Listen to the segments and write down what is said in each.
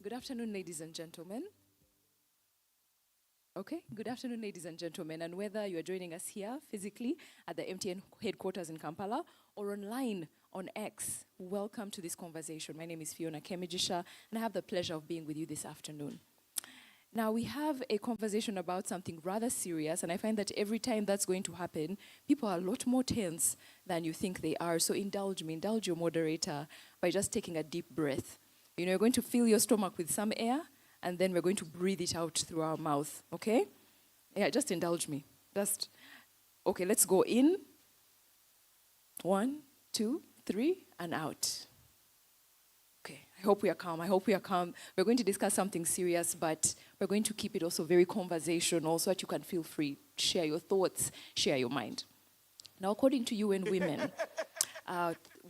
Good afternoon, ladies and gentlemen. Okay, good afternoon, ladies and gentlemen. And whether you are joining us here physically at the MTN headquarters in Kampala or online on X, welcome to this conversation. My name is Fiona Kemijisha, and I have the pleasure of being with you this afternoon. Now, we have a conversation about something rather serious, and I find that every time that's going to happen, people are a lot more tense than you think they are. So indulge me, indulge your moderator by just taking a deep breath. You know, you're going to fill your stomach with some air, and then we're going to breathe it out through our mouth, okay? Yeah, just indulge me. Okay, let's go in. 1, 2, 3, and out. Okay, I hope we are calm. We're going to discuss something serious, but we're going to keep it also very conversational so that you can feel free. Share your thoughts, share your mind. Now, according to UN Women,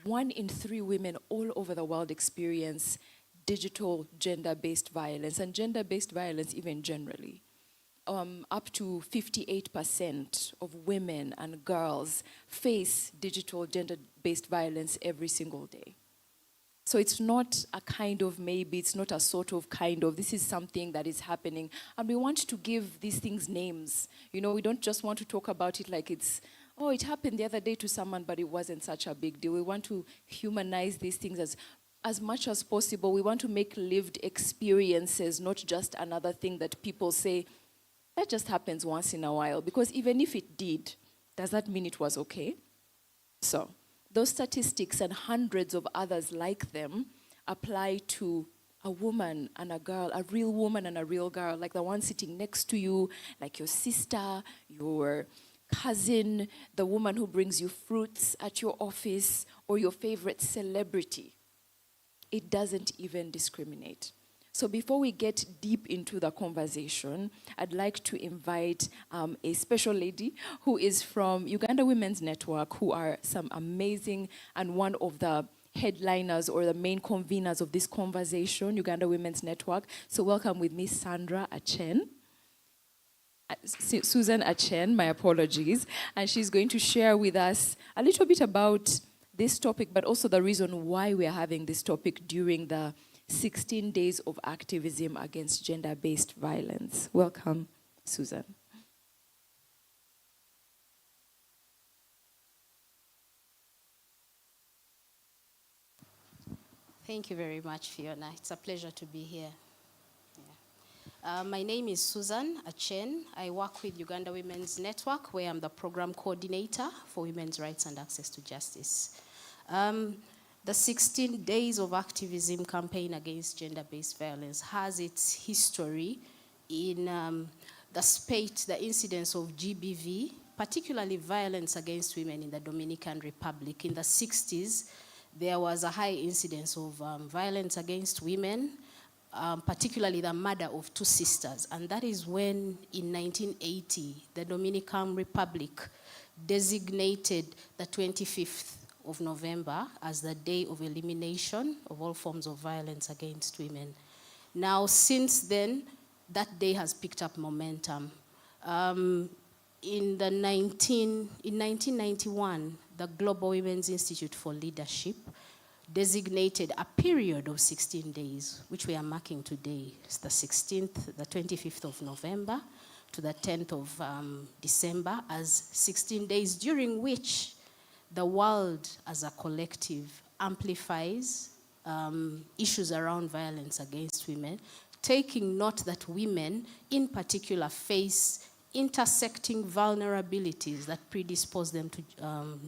1 in 3 women all over the world experience digital gender-based violence, and gender-based violence even generally. Up to 58% of women and girls face digital gender-based violence every single day. So it's not a kind of maybe, it's not a sort of kind of, this is something that is happening. And we want to give these things names. You know, we don't just want to talk about it like it's, oh, it happened the other day to someone, but it wasn't such a big deal. We want to humanize these things as much as possible. We want to make lived experiences, not just another thing that people say, that just happens once in a while. Because even if it did, does that mean it was okay? So those statistics and hundreds of others like them apply to a woman and a girl, a real woman and a real girl, like the one sitting next to you, like your sister, your cousin, the woman who brings you fruits at your office, or your favorite celebrity. It doesn't even discriminate. So before we get deep into the conversation, I'd like to invite a special lady who is from Uganda Women's Network, who are some amazing and one of the headliners or the main conveners of this conversation, Uganda Women's Network. So welcome with me, Susan Achen, my apologies. And she's going to share with us a little bit about this topic, but also the reason why we are having this topic during the 16 days of activism against gender-based violence. Welcome, Susan. Thank you very much, Fiona. It's a pleasure to be here. My name is Susan Achen. I work with Uganda Women's Network, where I'm the program coordinator for women's rights and access to justice. The 16 Days of Activism campaign against gender-based violence has its history in the incidence of GBV, particularly violence against women in the Dominican Republic. In the 60s, there was a high incidence of violence against women, particularly the murder of 2 sisters. And that is when, in 1980, the Dominican Republic designated the 25th of November as the day of elimination of all forms of violence against women. Now, since then, that day has picked up momentum. In 1991, the Global Women's Institute for Leadership designated a period of 16 days, which we are marking today. It's the 25th of November to the 10th of December, as 16 days during which the world as a collective amplifies issues around violence against women, taking note that women in particular face intersecting vulnerabilities that predispose them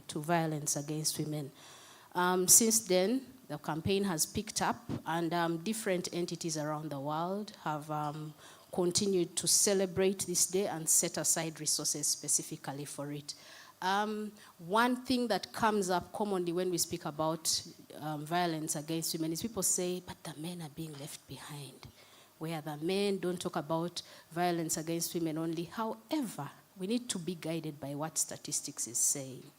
to violence against women. Since then, the campaign has picked up, and different entities around the world have continued to celebrate this day and set aside resources specifically for it. One thing that comes up commonly when we speak about violence against women is people say, but the men are being left behind, where the men don't talk about violence against women only. However, we need to be guided by what statistics is saying.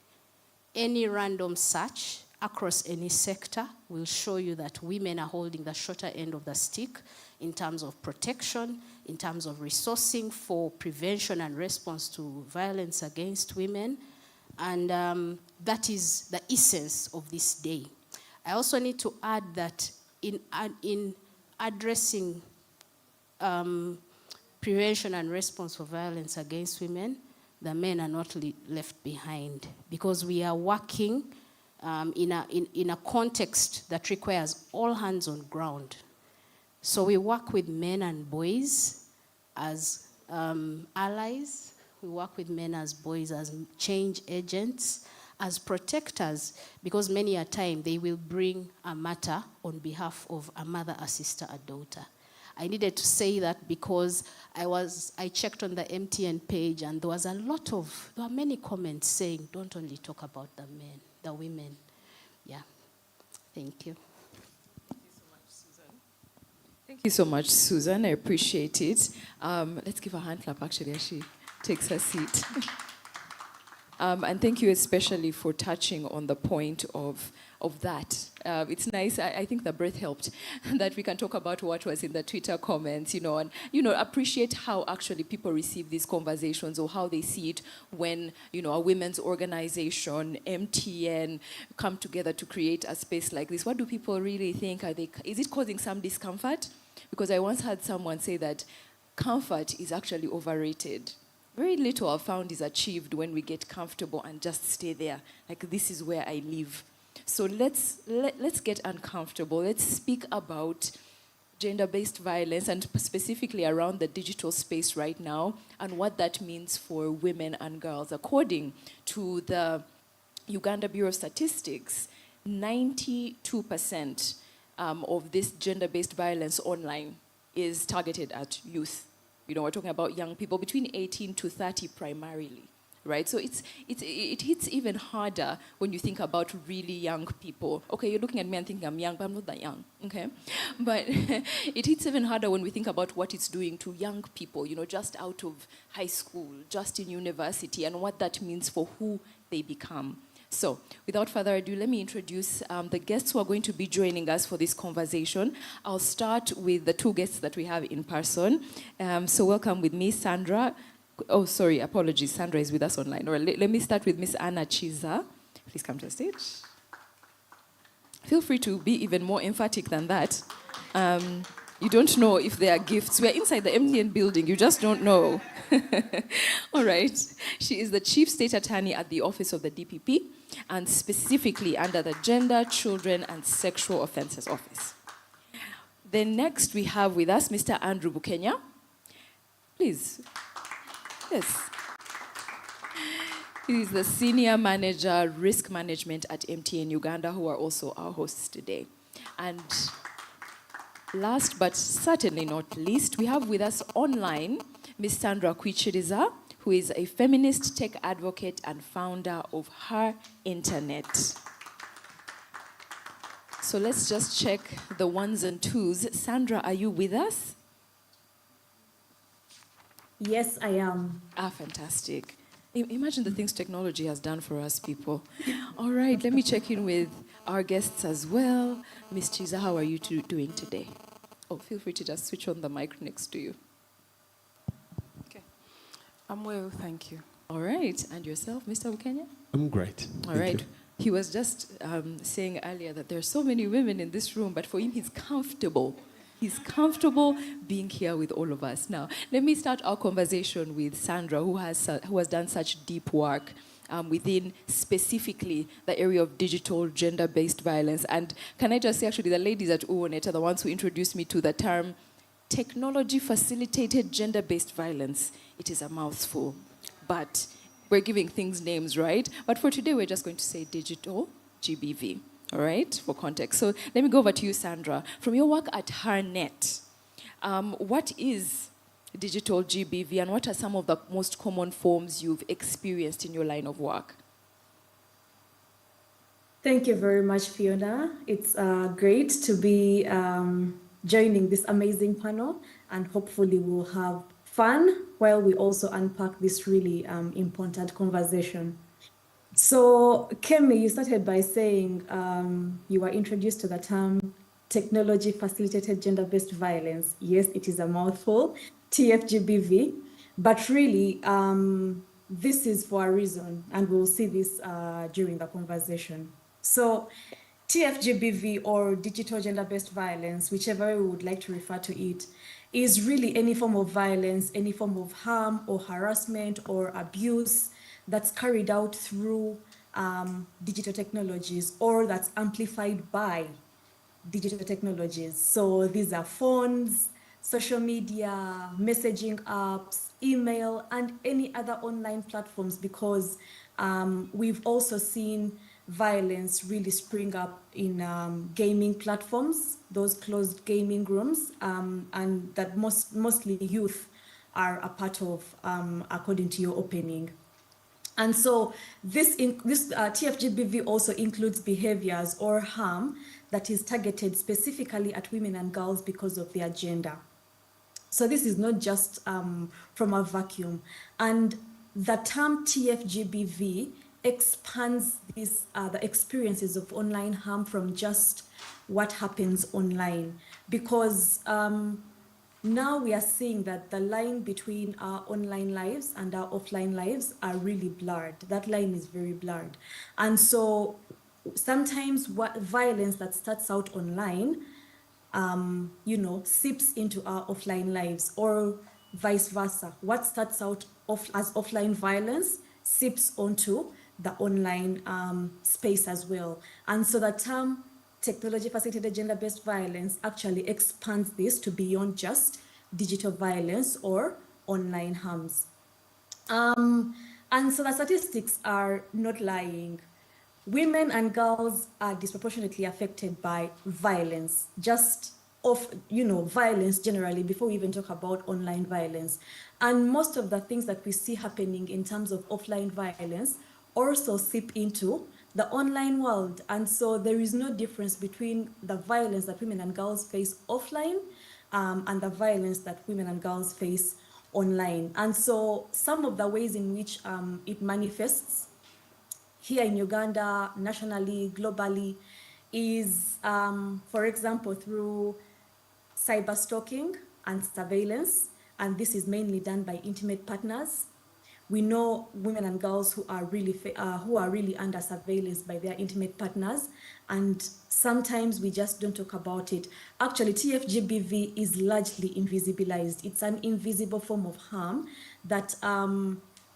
Any random search across any sector will show you that women are holding the shorter end of the stick in terms of protection, in terms of resourcing for prevention and response to violence against women. And that is the essence of this day. I also need to add that in addressing prevention and response for violence against women, the men are not left behind, because we are working in a context that requires all hands on ground. So we work with men and boys as allies. We work with men as boys as change agents, as protectors, because many a time they will bring a matter on behalf of a mother, a sister, a daughter. I needed to say that because I checked on the MTN page, and there were many comments saying, don't only talk about the men, the women. Yeah. Thank you. Thank you so much, Susan. I appreciate it. Let's give a hand clap, actually, as she takes her seat. And thank you especially for touching on the point of that. It's nice, I think the breath helped, that we can talk about what was in the Twitter comments, and, appreciate how actually people receive these conversations, or how they see it when, a women's organization, MTN, come together to create a space like this. What do people really think? Is it causing some discomfort? Because I once heard someone say that comfort is actually overrated. Very little I've found is achieved when we get comfortable and just stay there. Like, this is where I live. So let's get uncomfortable. Let's speak about gender-based violence, and specifically around the digital space right now, and what that means for women and girls. According to the Uganda Bureau of Statistics, 92% of this gender-based violence online is targeted at youth. We're talking about young people between 18 to 30 primarily, right? So it hits even harder when you think about really young people. Okay, you're looking at me and thinking I'm young, but I'm not that young, okay? But it hits even harder when we think about what it's doing to young people, just out of high school, just in university, and what that means for who they become. So, without further ado, let me introduce the guests who are going to be joining us for this conversation. I'll start with the two guests that we have in person. So welcome with me, Sandra. Oh, sorry, apologies. Sandra is with us online. All right, let me start with Miss Anna Chiza. Please come to the stage. Feel free to be even more emphatic than that. You don't know if they are gifts. We're inside the MTN building. You just don't know. All right. She is the Chief State Attorney at the Office of the DPP, and specifically under the Gender, Children, and Sexual Offences Office. Then next we have with us Mr. Andrew Bukenya. Please. Yes. He is the Senior Manager, Risk Management at MTN Uganda, who are also our hosts today. And last but certainly not least, we have with us online Ms. Sandra Kwichiriza, who is a feminist tech advocate and founder of Her Internet. So let's just check the ones and twos. Sandra, are you with us? Yes, I am. Fantastic. Imagine the things technology has done for us people. All right, let me check in with our guests as well. Ms. Chiza, how are you doing today? Oh, feel free to just switch on the mic next to you. Okay. I'm well, thank you. All right, and yourself, Mr. Bukenya? I'm great. All right. He was just saying earlier that there are so many women in this room, but for him, he's comfortable. He's comfortable being here with all of us. Now, let me start our conversation with Sandra, who has done such deep work within specifically the area of digital gender-based violence. And can I just say, actually, the ladies at UONET are the ones who introduced me to the term technology-facilitated gender-based violence. It is a mouthful, but we're giving things names, right? But for today, we're just going to say digital GBV, all right, for context. So let me go over to you, Sandra. From your work at HerNet, what is digital GBV, and what are some of the most common forms you've experienced in your line of work? Thank you very much, Fiona. It's great to be joining this amazing panel, and hopefully we'll have fun while we also unpack this really important conversation. So, Kemi, you started by saying you were introduced to the term technology-facilitated gender-based violence. Yes, it is a mouthful, TFGBV, but really, this is for a reason, and we'll see this during the conversation. So, TFGBV, or digital gender-based violence, whichever we would like to refer to it, is really any form of violence, any form of harm or harassment or abuse that's carried out through digital technologies, or that's amplified by digital technologies. So these are phones, social media, messaging apps, email, and any other online platforms, because we've also seen violence really spring up in gaming platforms, those closed gaming rooms, and that mostly youth are a part of, according to your opening. And so this TFGBV also includes behaviors or harm that is targeted specifically at women and girls because of their gender. So this is not just from a vacuum. And the term TFGBV expands the experiences of online harm from just what happens online, because now we are seeing that the line between our online lives and our offline lives are really blurred. That line is very blurred. And so sometimes what violence that starts out online, seeps into our offline lives, or vice versa. What starts out as offline violence seeps onto the online space as well. And so the term technology-facilitated gender-based violence actually expands this to beyond just digital violence or online harms. And so the statistics are not lying. Women and girls are disproportionately affected by violence, just violence generally, before we even talk about online violence. And most of the things that we see happening in terms of offline violence also seep into the online world. And so there is no difference between the violence that women and girls face offline and the violence that women and girls face online. And so some of the ways in which it manifests here in Uganda, nationally, globally, is, for example, through cyber stalking and surveillance, and this is mainly done by intimate partners. We know women and girls who are really under surveillance by their intimate partners, and sometimes we just don't talk about it. Actually, TFGBV is largely invisibilized. It's an invisible form of harm that,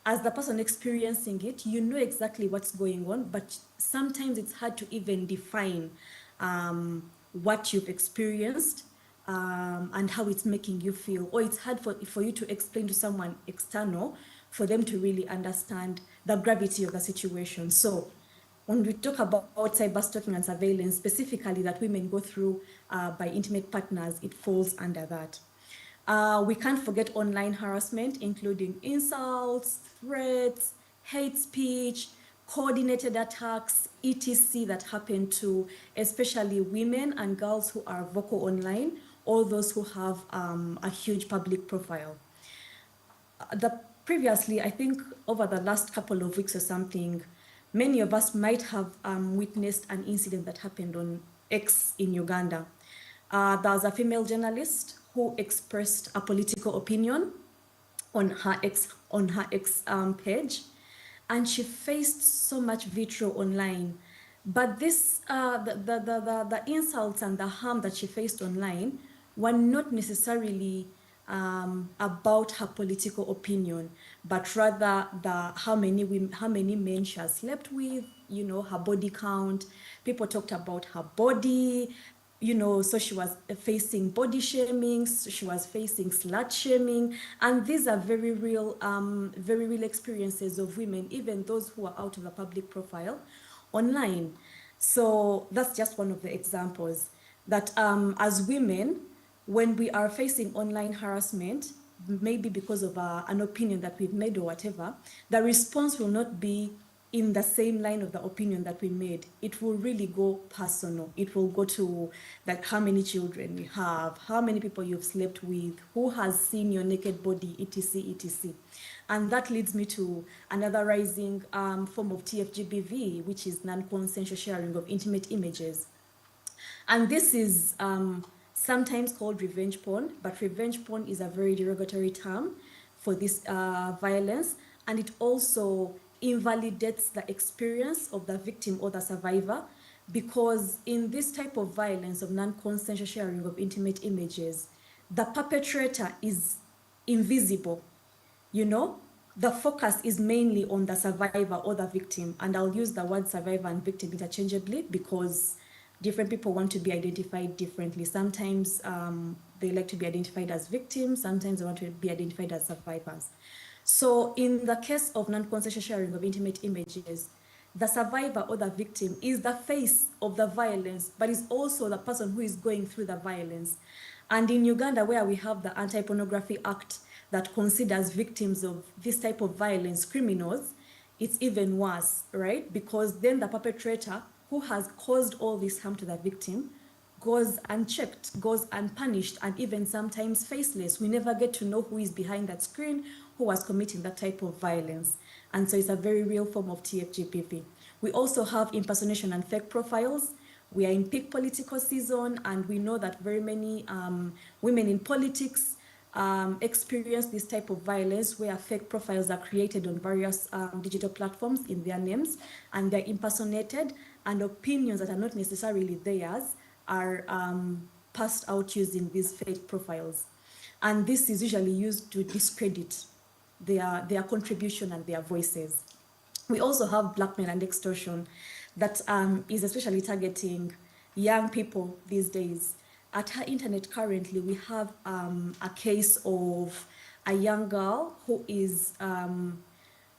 as the person experiencing it, you know exactly what's going on, but sometimes it's hard to even define what you've experienced and how it's making you feel, or it's hard for you to explain to someone external for them to really understand the gravity of the situation. So when we talk about cyber stalking and surveillance, specifically that women go through by intimate partners, it falls under that. We can't forget online harassment, including insults, threats, hate speech, coordinated attacks, etc. that happen to especially women and girls who are vocal online, or those who have a huge public profile. Previously, I think over the last couple of weeks or something, many of us might have witnessed an incident that happened on X in Uganda. There was a female journalist who expressed a political opinion on her X page, and she faced so much vitriol online. But this, the insults and the harm that she faced online were not necessarily about her political opinion, but rather how many men she has slept with, her body count. People talked about her body, so she was facing body shaming, she was facing slut shaming, and these are very real experiences of women, even those who are out of the public profile online. So that's just one of the examples that as women, when we are facing online harassment, maybe because of an opinion that we've made or whatever, the response will not be in the same line of the opinion that we made. It will really go personal. It will go to like how many children you have, how many people you've slept with, who has seen your naked body, etc., etc. And that leads me to another rising form of TFGBV, which is non-consensual sharing of intimate images. And this is sometimes called revenge porn, but revenge porn is a very derogatory term for this violence, and it also invalidates the experience of the victim or the survivor, because in this type of violence of non-consensual sharing of intimate images, the perpetrator is invisible. You know, the focus is mainly on the survivor or the victim. And I'll use the word survivor and victim interchangeably because different people want to be identified differently. Sometimes they like to be identified as victims, sometimes they want to be identified as survivors. So in the case of non-consensual sharing of intimate images, the survivor or the victim is the face of the violence, but is also the person who is going through the violence. And in Uganda, where we have the Anti-Pornography Act that considers victims of this type of violence criminals, it's even worse, right? Because then the perpetrator who has caused all this harm to the victim goes unchecked, goes unpunished, and even sometimes faceless. We never get to know who is behind that screen, who was committing that type of violence. And so it's a very real form of TFGPV. We also have impersonation and fake profiles. We are in peak political season, and we know that very many women in politics experience this type of violence where fake profiles are created on various digital platforms in their names, and they're impersonated, and opinions that are not necessarily theirs are passed out using these fake profiles. And this is usually used to discredit their contribution and their voices. We also have blackmail and extortion that is especially targeting young people these days. At her internet currently, we have a case of a young girl who is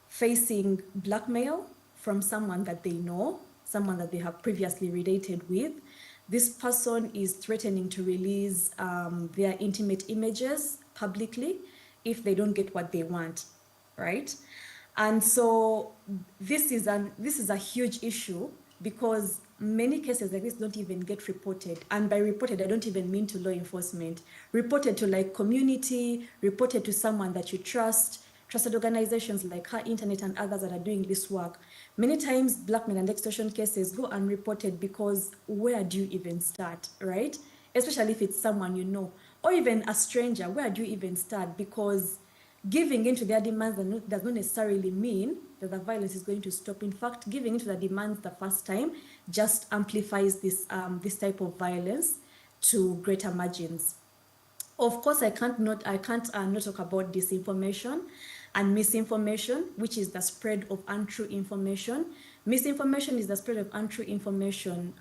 facing blackmail from someone that they know, someone that they have previously related with. This person is threatening to release their intimate images publicly if they don't get what they want, right? And so this is a huge issue because many cases like this don't even get reported. And by reported, I don't even mean to law enforcement. Reported to like community, reported to someone that you trust, trusted organizations like Her Internet and others that are doing this work. Many times blackmail and extortion cases go unreported because where do you even start, right? Especially if it's someone you know, or even a stranger, where do you even start? Because giving into their demands does not necessarily mean that the violence is going to stop. In fact, giving into the demands the first time just amplifies this type of violence to greater margins. Of course, I can't not talk about disinformation and misinformation, which is the spread of untrue information. Misinformation is the spread of untrue information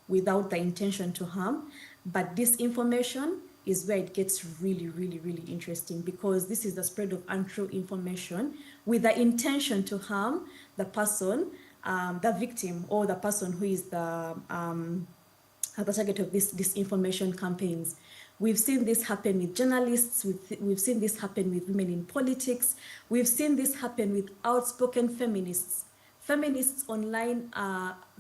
without the intention to harm, but disinformation is where it gets really, really, really interesting, because this is the spread of untrue information with the intention to harm the person, the victim, or the person who is the target of this disinformation campaigns. We've seen this happen with journalists, we've seen this happen with women in politics, we've seen this happen with outspoken feminists. Feminists online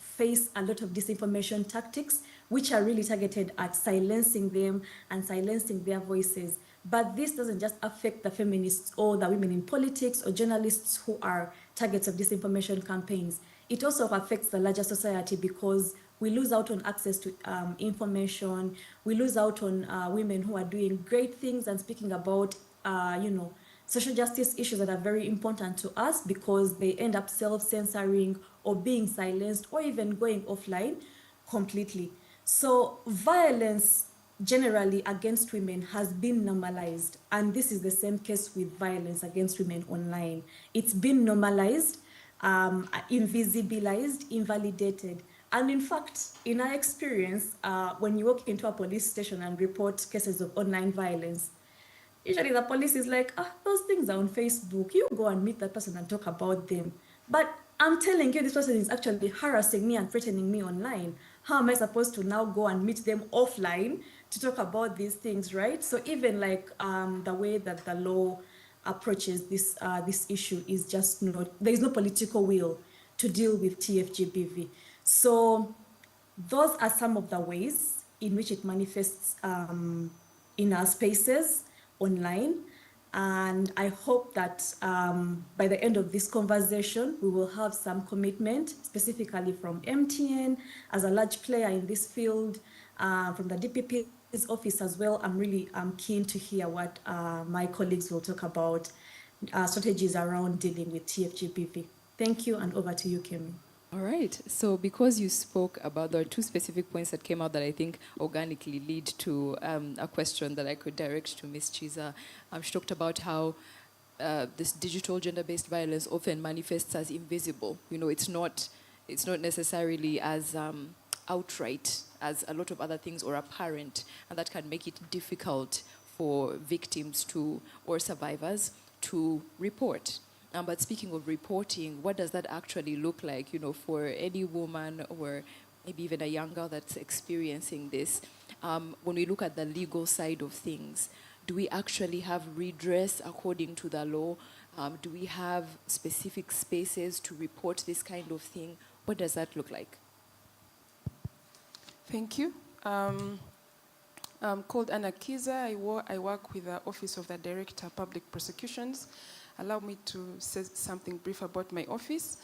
face a lot of disinformation tactics, which are really targeted at silencing them and silencing their voices. But this doesn't just affect the feminists or the women in politics or journalists who are targets of disinformation campaigns. It also affects the larger society because we lose out on access to information. We lose out on women who are doing great things and speaking about, social justice issues that are very important to us, because they end up self-censoring or being silenced or even going offline completely. So violence generally against women has been normalized, and this is the same case with violence against women online. It's been normalized, invisibilized, invalidated. And in fact, in our experience, when you walk into a police station and report cases of online violence, usually the police is like, those things are on Facebook. You go and meet that person and talk about them. But I'm telling you, this person is actually harassing me and threatening me online. How am I supposed to now go and meet them offline to talk about these things, right? So even like the way that the law approaches this issue is just not, there is no political will to deal with TFGBV. So those are some of the ways in which it manifests in our spaces online. And I hope that by the end of this conversation, we will have some commitment, specifically from MTN as a large player in this field, from the DPP's office as well. I'm really keen to hear what my colleagues will talk about, strategies around dealing with TFGBV. Thank you, and over to you, Kemi. All right. So because you spoke about, there are two specific points that came out that I think organically lead to a question that I could direct to Ms. Chiza. She talked about how this digital gender-based violence often manifests as invisible. You know, it's not necessarily as outright as a lot of other things or apparent, and that can make it difficult for victims to, or survivors to report. But speaking of reporting, what does that actually look like, you know, for any woman or maybe even a young girl that's experiencing this? When we look at the legal side of things, do we actually have redress according to the law? Do we have specific spaces to report this kind of thing? What does that look like? Thank you. I'm called Anna Kiza. I work with the Office of the Director, Public Prosecutions. Allow me to say something brief about my office.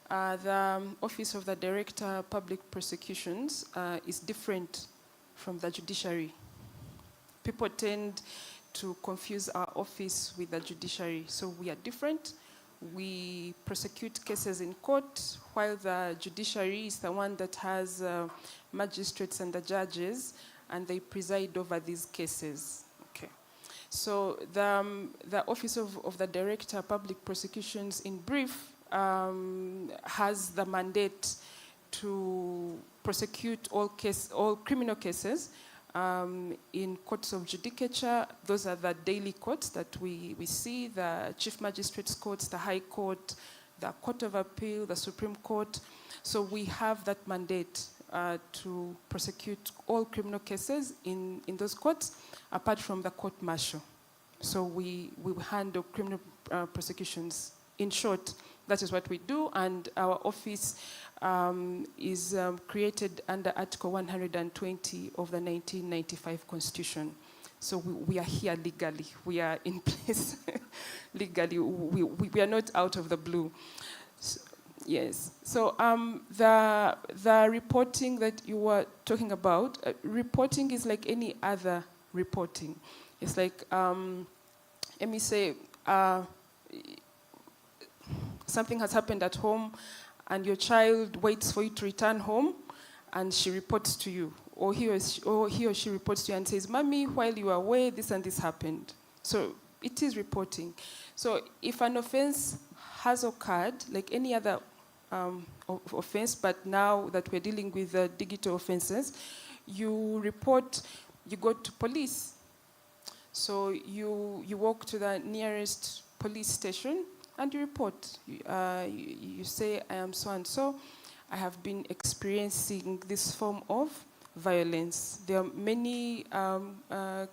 The Office of the Director, Public Prosecutions is different from the judiciary. People tend to confuse our office with the judiciary, so we are different. We prosecute cases in court, while the judiciary is the one that has magistrates and the judges, and they preside over these cases. Okay. So the Office of the Director, Public Prosecutions, in brief, has the mandate to prosecute all criminal cases in courts of judicature. Those are the daily courts that we see, the Chief Magistrates Courts, the High Court, the Court of Appeal, the Supreme Court. So we have that mandate to prosecute all criminal cases in those courts, apart from the court-martial. So we handle criminal prosecutions. In short, that is what we do, and our office is created under Article 120 of the 1995 Constitution. So we are here legally. We are in place legally. We are not out of the blue. So, yes. So the reporting that you were talking about, reporting is like any other reporting. It's like, let me say, something has happened at home, and your child waits for you to return home, and she reports to you, or he or she reports to you and says, "Mommy, while you were away, this and this happened." So it is reporting. So if an offense has occurred, like any other offense, but now that we're dealing with digital offenses, you report, you go to police. So you walk to the nearest police station and you report. You say, "I am so-and-so. I have been experiencing this form of violence." There are many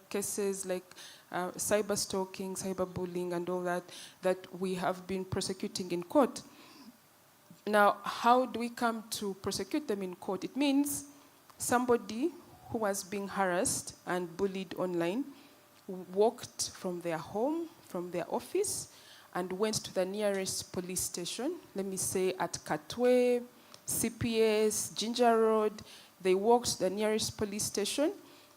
cases like cyber stalking, cyberbullying, and all that we have been prosecuting in court. Now, how do we come to prosecute them in court? It means somebody who was being harassed and bullied online walked from their home, from their office, and went to the nearest police station, let me say at Katwe, CPS, Ginger Road. They walked to the nearest police station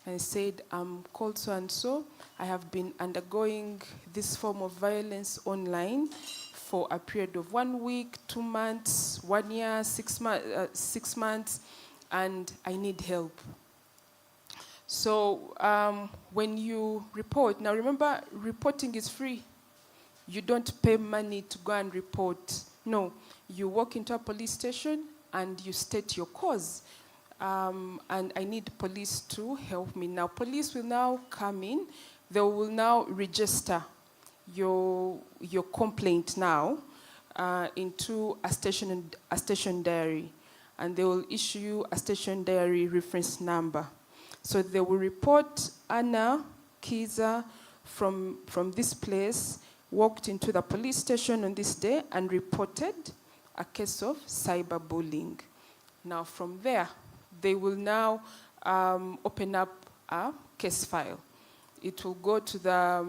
and said, "I'm called so-and-so. I have been undergoing this form of violence online for a period of 1 week, 2 months, 1 year, 6 months, and I need help." So when you report, now remember, reporting is free. You don't pay money to go and report. No, you walk into a police station and you state your cause. And I need police to help me. Now, police will now come in. They will now register your complaint now into a station diary. And they will issue you a station diary reference number. So they will report Anna Kiza from this place walked into the police station on this day and reported a case of cyberbullying. Now from there, they will now open up a case file. It will go to the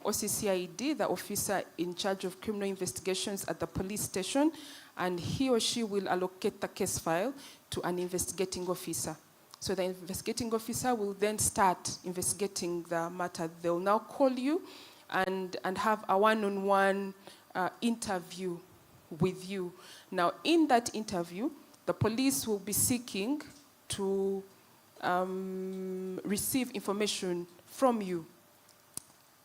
OCCID, the officer in charge of criminal investigations at the police station, and he or she will allocate the case file to an investigating officer. So the investigating officer will then start investigating the matter. They'll now call you and have a one-on-one interview with you. Now, in that interview, the police will be seeking to receive information from you.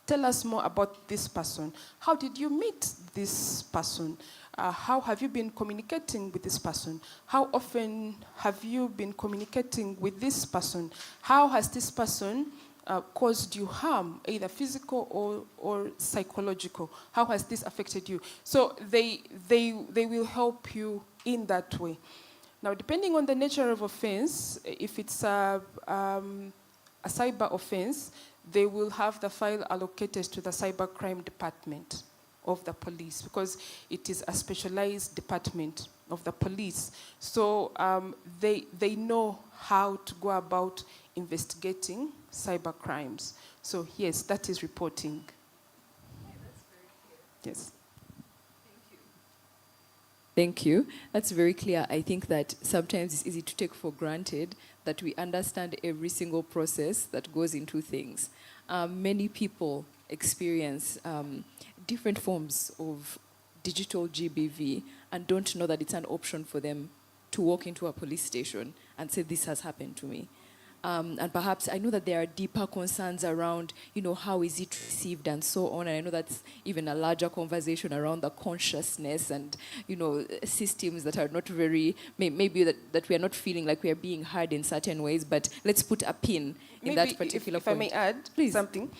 Tell us more about this person. How did you meet this person? How have you been communicating with this person? How often have you been communicating with this person? How has this person caused you harm, either physical or psychological? How has this affected you? So they will help you in that way. Now, depending on the nature of offense, if it's a cyber offense, they will have the file allocated to the cybercrime department of the police, because it is a specialized department of the police. So they know how to go about investigating cyber crimes. So yes, that is reporting. Yeah, that's very clear. Yes. Thank you. That's very clear. I think that sometimes it's easy to take for granted that we understand every single process that goes into things. Many people experience different forms of digital GBV and don't know that it's an option for them to walk into a police station and say, this has happened to me. And perhaps I know that there are deeper concerns around, how is it received and so on. And I know that's even a larger conversation around the consciousness and, systems that are not very, maybe that we are not feeling like we are being heard in certain ways. But let's put a pin in that particular if point. I may add Please. something.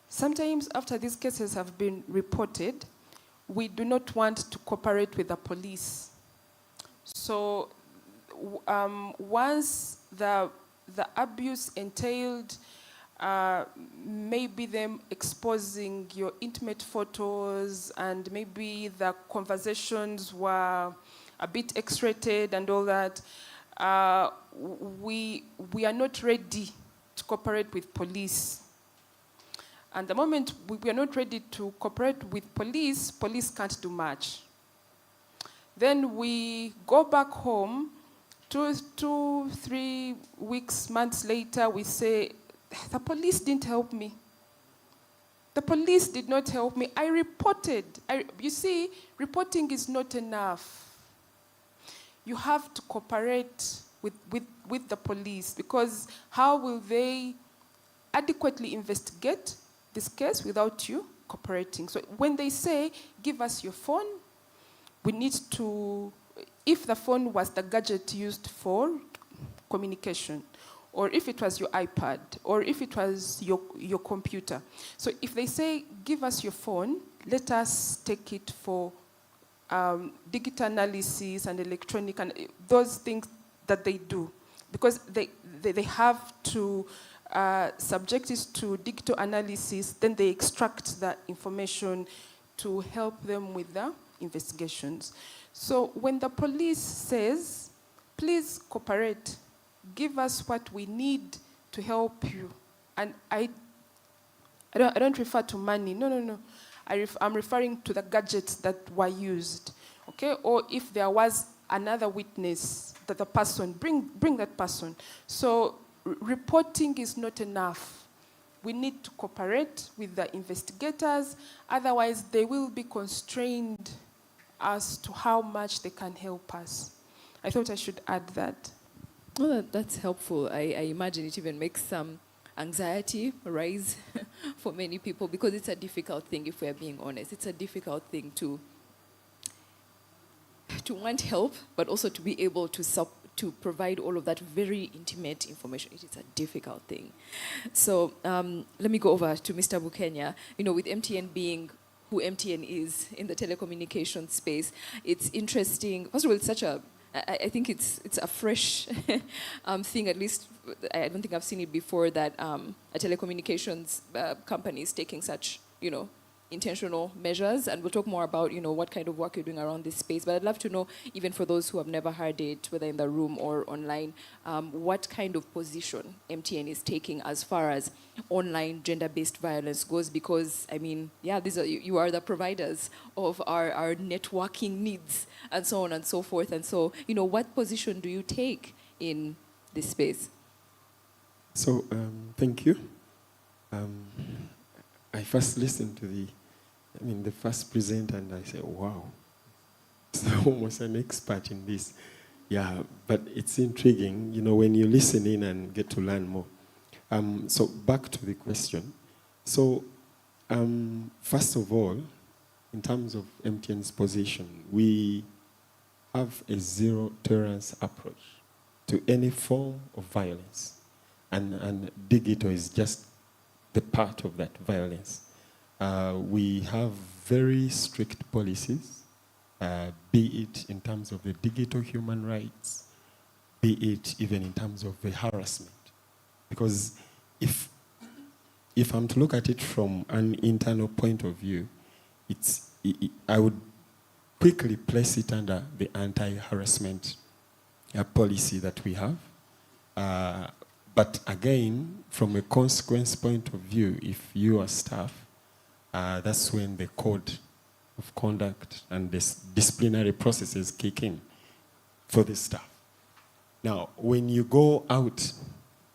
Sometimes after these cases have been reported, we do not want to cooperate with the police. So once the abuse entailed maybe them exposing your intimate photos, and maybe the conversations were a bit X-rated and all that, we are not ready to cooperate with police. And the moment we are not ready to cooperate with police, police can't do much. Then we go back home, 2, 3 weeks, months later, we say, the police didn't help me. The police did not help me. I reported. You see, reporting is not enough. You have to cooperate with the police, because how will they adequately investigate this case without you cooperating? So when they say, give us your phone, we need to, if the phone was the gadget used for communication, or if it was your iPad, or if it was your computer. So if they say, give us your phone, let us take it for digital analysis and electronic, and those things that they do. Because they have to subject it to digital analysis, then they extract that information to help them with the investigations. So when the police says, please cooperate, give us what we need to help you. And I don't refer to money, no. I'm referring to the gadgets that were used, okay? Or if there was another witness, that the person, bring that person. So reporting is not enough. We need to cooperate with the investigators, otherwise they will be constrained as to how much they can help us. I thought I should add that. Well, that's helpful. I imagine it even makes some anxiety rise for many people, because it's a difficult thing, if we're being honest. It's a difficult thing to want help, but also to be able to provide all of that very intimate information. It is a difficult thing. So let me go over to Mr. Bukenya. With MTN being who MTN is in the telecommunications space, it's interesting. First of all, it's such a, I think it's a fresh thing, at least I don't think I've seen it before, that a telecommunications company is taking such, intentional measures. And we'll talk more about, what kind of work you're doing around this space. But I'd love to know, even for those who have never heard it, whether in the room or online, what kind of position MTN is taking as far as online gender-based violence goes. Because, you are the providers of our networking needs and so on and so forth. And so, what position do you take in this space? So, thank you. I first listened to the first presenter, and I said, wow, almost an expert in this. Yeah, but it's intriguing, when you listen in and get to learn more. So back to the question. So first of all, in terms of MTN's position, we have a zero tolerance approach to any form of violence. And digital is just the part of that violence. We have very strict policies, be it in terms of the digital human rights, be it even in terms of the harassment. Because if I'm to look at it from an internal point of view, I would quickly place it under the anti-harassment policy that we have. But again, from a consequence point of view, if you are staff, that's when the code of conduct and this disciplinary processes kick in for the staff. Now, when you go out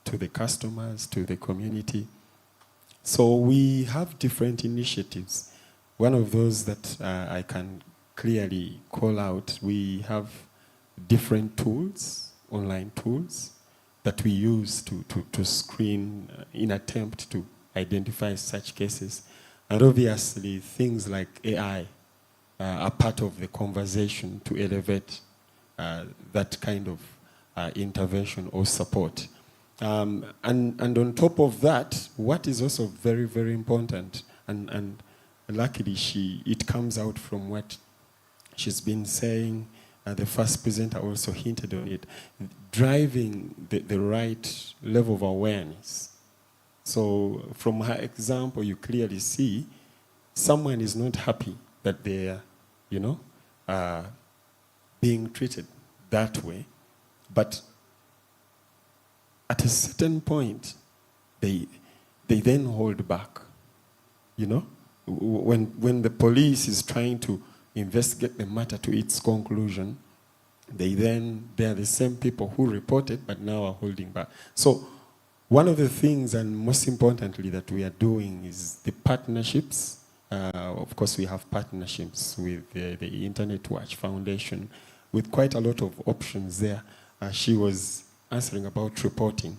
to the customers, to the community, so we have different initiatives. One of those that I can clearly call out, we have different tools, online tools, that we use to screen in attempt to identify such cases. And obviously, things like AI are part of the conversation to elevate that kind of intervention or support. And on top of that, what is also very, very important, and luckily it comes out from what she's been saying, the first presenter also hinted on it, driving the right level of awareness. So from her example, you clearly see someone is not happy that they are, being treated that way, but at a certain point, they then hold back. When the police is trying to investigate the matter to its conclusion, they are the same people who reported but now are holding back. So one of the things, and most importantly, that we are doing is the partnerships. Of course, we have partnerships with the Internet Watch Foundation with quite a lot of options there. She was answering about reporting.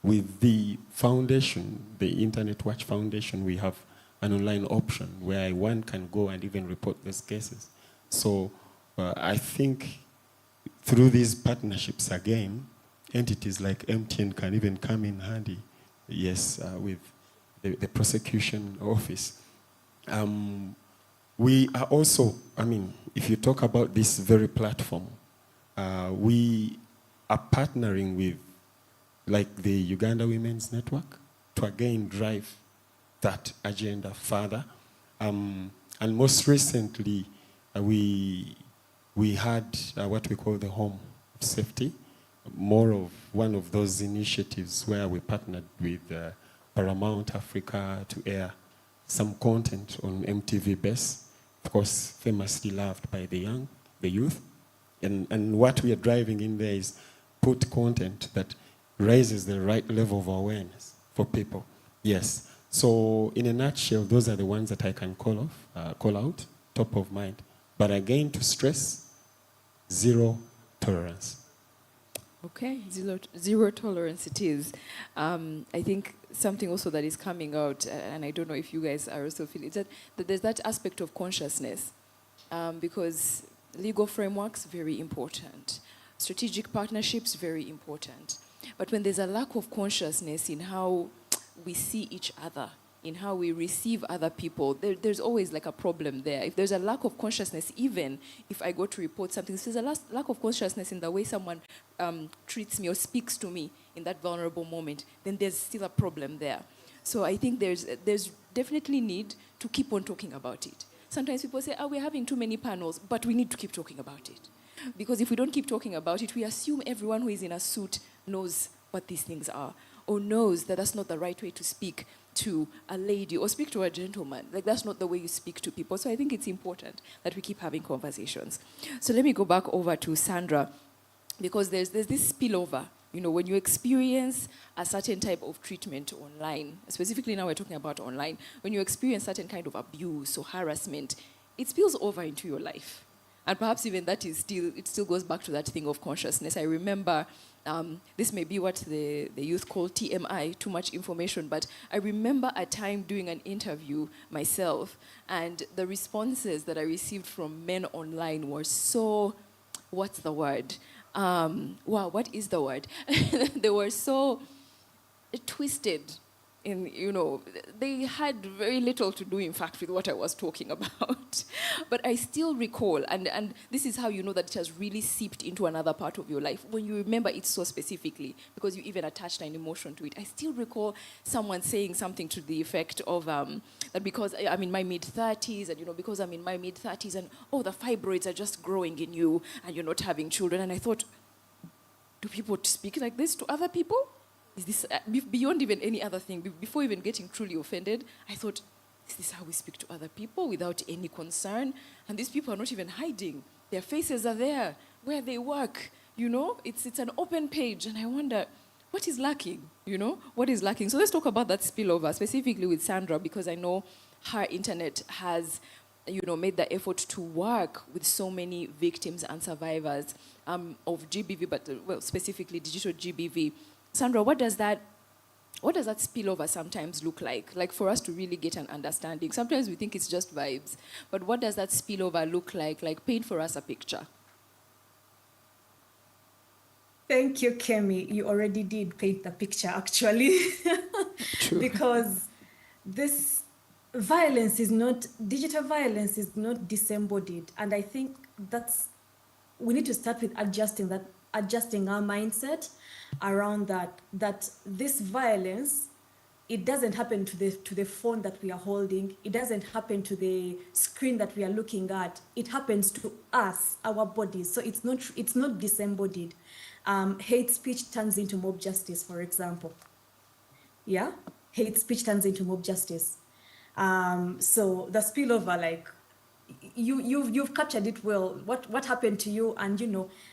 With the foundation, the Internet Watch Foundation, we have an online option where one can go and even report these cases. So I think through these partnerships, again, entities like MTN can even come in handy, yes, with the prosecution office. We are also, if you talk about this very platform, we are partnering with like the Uganda Women's Network to again drive that agenda further. And most recently, we had what we call the Home of Safety, more of one of those initiatives where we partnered with Paramount Africa to air some content on MTV Base, of course, famously loved by the youth. And what we are driving in there is put content that raises the right level of awareness for people. Yes. So in a nutshell, those are the ones that I can call out, top of mind. But again, to stress, zero tolerance. Okay, zero tolerance it is. I think something also that is coming out, and I don't know if you guys are also feeling, that there's that aspect of consciousness, because legal frameworks, very important. Strategic partnerships, very important. But when there's a lack of consciousness in how we see each other, in how we receive other people, there's always like a problem there. If there's a lack of consciousness, even if I go to report something, if there's a lack of consciousness in the way someone treats me or speaks to me in that vulnerable moment, then there's still a problem there. So I think there's definitely need to keep on talking about it. Sometimes people say, we're having too many panels, but we need to keep talking about it. Because if we don't keep talking about it, we assume everyone who is in a suit knows what these things are, or knows that that's not the right way to speak to a lady or speak to a gentleman. Like, that's not the way you speak to people. So I think it's important that we keep having conversations. So let me go back over to Sandra, because there's this spillover. When you experience a certain type of treatment online, specifically now we're talking about online, when you experience certain kind of abuse or harassment, it spills over into your life. And perhaps even that is still, it still goes back to that thing of consciousness. I remember, this may be what the youth call TMI, too much information, but I remember a time doing an interview myself, and the responses that I received from men online were so, what's the word? Wow, what is the word? They were so twisted. They had very little to do, in fact, with what I was talking about. But I still recall, and this is how you know that it has really seeped into another part of your life, when you remember it so specifically, because you even attached an emotion to it. I still recall someone saying something to the effect of that because I'm in my mid-30s, and because I'm in my mid-30s, and the fibroids are just growing in you, and you're not having children. And I thought, do people speak like this to other people? Is this beyond even any other thing? Before even getting truly offended, I thought, is this how we speak to other people without any concern? And these people are not even hiding. Their faces are there where they work. It's an open page, and I wonder, what is lacking? What is lacking? So let's talk about that spillover, specifically with Sandra, because I know her internet has made the effort to work with so many victims and survivors of GBV, but specifically digital GBV. Sandra, what does that spillover sometimes look like? Like, for us to really get an understanding. Sometimes we think it's just vibes, but what does that spillover look like? Like, paint for us a picture. Thank you, Kemi. You already did paint the picture, actually. True. Because this digital violence is not disembodied. And I think we need to start with adjusting our mindset around that this violence, it doesn't happen to the phone that we are holding. It doesn't happen to the screen that we are looking at. It happens to us, our bodies. So it's not disembodied. Hate speech turns into mob justice, for example. Yeah, hate speech turns into mob justice. So the spillover, like, you've captured it well. What happened to you, and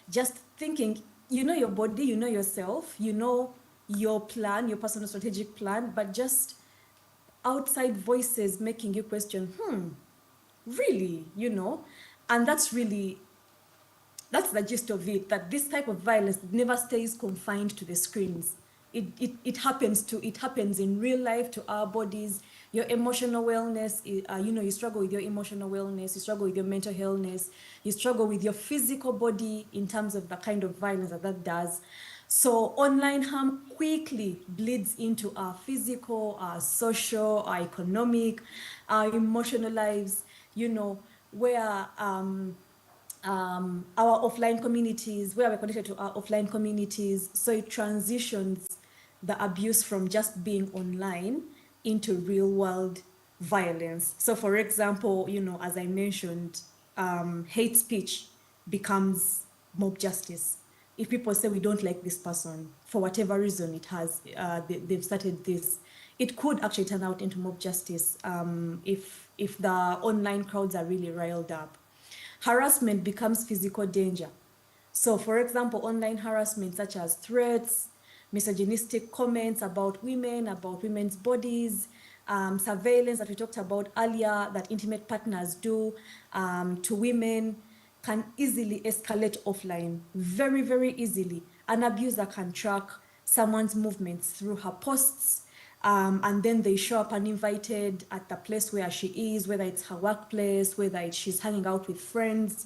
just thinking, your body, yourself, your plan, your personal strategic plan, but just outside voices making you question, really, and that's the gist of it, that this type of violence never stays confined to the screens. It happens in real life to our bodies. Your emotional wellness, you struggle with your emotional wellness, you struggle with your mental illness, you struggle with your physical body in terms of the kind of violence that does. So online harm quickly bleeds into our physical, our social, our economic, our emotional lives, where our offline communities, where we're connected to our offline communities. So it transitions the abuse from just being online into real world violence. So for example, as I mentioned, hate speech becomes mob justice. If people say we don't like this person, for whatever reason it has, they've started this, it could actually turn out into mob justice if the online crowds are really riled up. Harassment becomes physical danger. So for example, online harassment such as threats, misogynistic comments about women, about women's bodies, surveillance that we talked about earlier that intimate partners do to women can easily escalate offline, very, very easily. An abuser can track someone's movements through her posts, and then they show up uninvited at the place where she is, whether it's her workplace, whether she's hanging out with friends,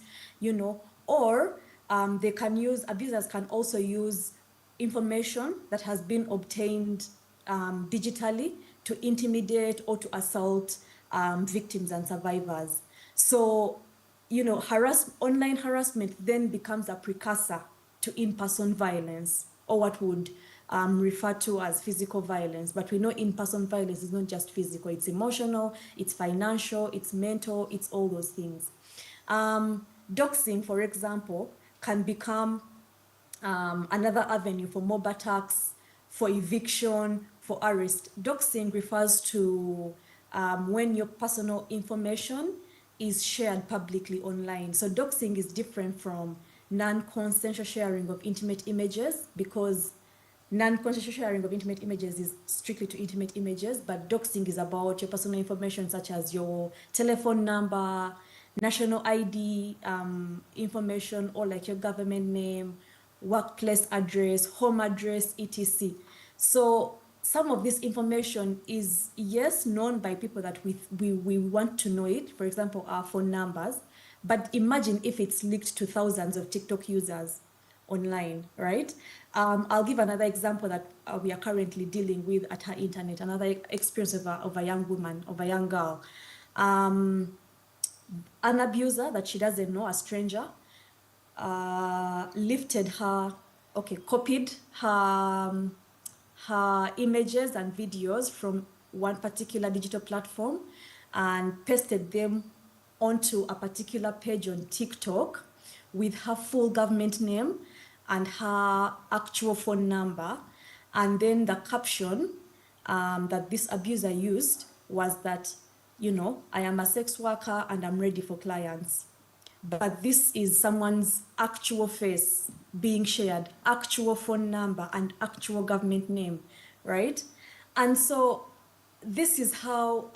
or abusers can also use information that has been obtained digitally to intimidate or to assault victims and survivors. So, online harassment then becomes a precursor to in-person violence, or what would refer to as physical violence. But we know in-person violence is not just physical, it's emotional, it's financial, it's mental, it's all those things. Doxing, for example, can become another avenue for mob attacks, for eviction, for arrest. Doxing refers to when your personal information is shared publicly online. So doxing is different from non-consensual sharing of intimate images, because non-consensual sharing of intimate images is strictly to intimate images, but doxing is about your personal information such as your telephone number, national ID information, or like your government name, workplace address, home address, etc. So some of this information is, yes, known by people that we want to know it, for example, our phone numbers, but imagine if it's leaked to thousands of TikTok users online, right? I'll give another example that we are currently dealing with at our internet, another experience of a young woman, of a young girl. An abuser that she doesn't know, a stranger, lifted her, okay, copied her images and videos from one particular digital platform and pasted them onto a particular page on TikTok with her full government name and her actual phone number. And then the caption that this abuser used was that, you know, I am a sex worker and I'm ready for clients. But this is someone's actual face being shared, actual phone number and actual government name, right? And so this is how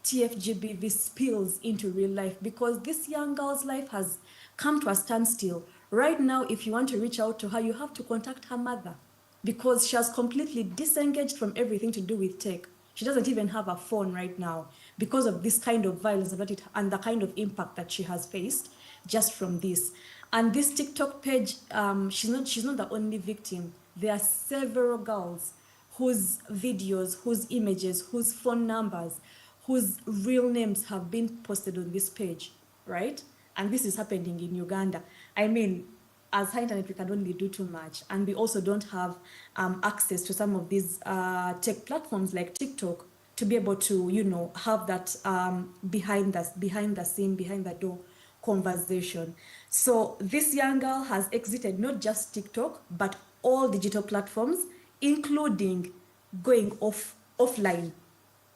TFGBV spills into real life, because this young girl's life has come to a standstill. Right now, if you want to reach out to her, you have to contact her mother, because she has completely disengaged from everything to do with tech. She doesn't even have a phone right now because of this kind of violence about it and the kind of impact that she has faced just from this. And this TikTok page, she's not the only victim. There are several girls whose videos, whose images, whose phone numbers, whose real names have been posted on this page, right? And this is happening in Uganda. I mean, as high internet, we can only do too much. And we also don't have access to some of these tech platforms like TikTok to be able to, you know, have that behind the scene, behind the door conversation. So this young girl has exited not just TikTok, but all digital platforms, including going offline.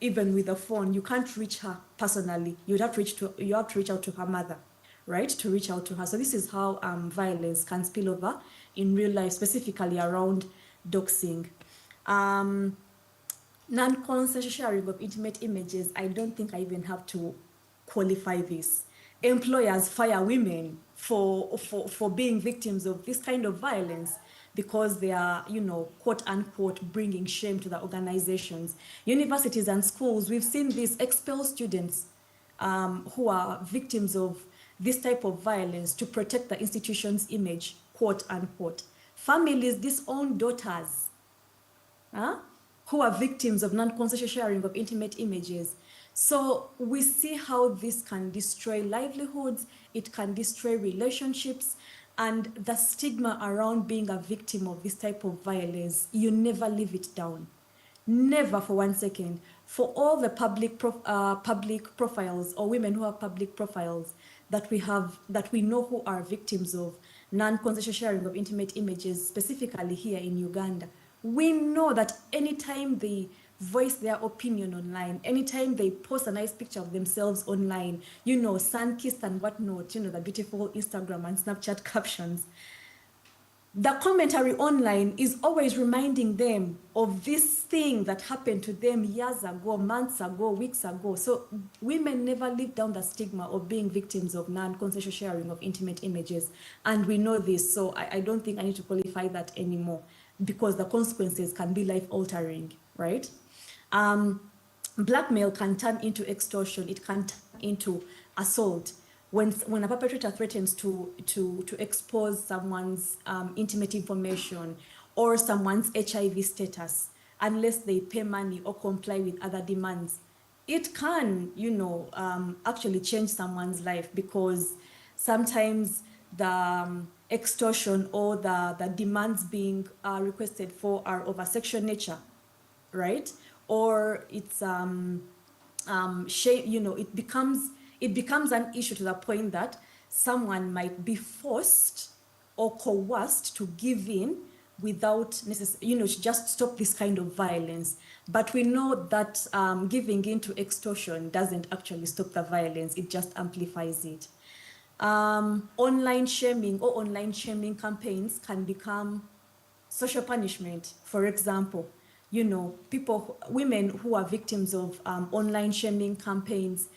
Even with a phone, you can't reach her personally. You have to reach out to her mother, right? To reach out to her. So this is how violence can spill over in real life, specifically around doxing. Non-consensual sharing of intimate images, I don't think I even have to qualify this. Employers fire women for being victims of this kind of violence because they are, you know, quote unquote, bringing shame to the organizations. Universities and schools, we've seen this, expel students who are victims of this type of violence to protect the institution's image, quote unquote. Families disown daughters who are victims of non-consensual sharing of intimate images. So we see how this can destroy livelihoods, it can destroy relationships, and the stigma around being a victim of this type of violence, you never leave it down. Never for 1 second. For all the public profiles, or women who have public profiles that we have, that we know who are victims of non-consensual sharing of intimate images, specifically here in Uganda, we know that anytime they voice their opinion online, anytime they post a nice picture of themselves online, you know, sun-kissed and whatnot, you know, the beautiful Instagram and Snapchat captions, the commentary online is always reminding them of this thing that happened to them years ago, months ago, weeks ago. So women never live down the stigma of being victims of non-consensual sharing of intimate images. And we know this, so I don't think I need to qualify that anymore, because the consequences can be life-altering, right? Blackmail can turn into extortion. It can turn into assault. When a perpetrator threatens to expose someone's intimate information or someone's HIV status, unless they pay money or comply with other demands, it can, you know, actually change someone's life, because sometimes the extortion or the demands being requested for are of a sexual nature, right? Or it's shame, you know, it becomes an issue to the point that someone might be forced or coerced to give in without necessarily, you know, to just stop this kind of violence. But we know that giving in to extortion doesn't actually stop the violence, it just amplifies it. Online shaming or online shaming campaigns can become social punishment. For example, you know, women who are victims of online shaming campaigns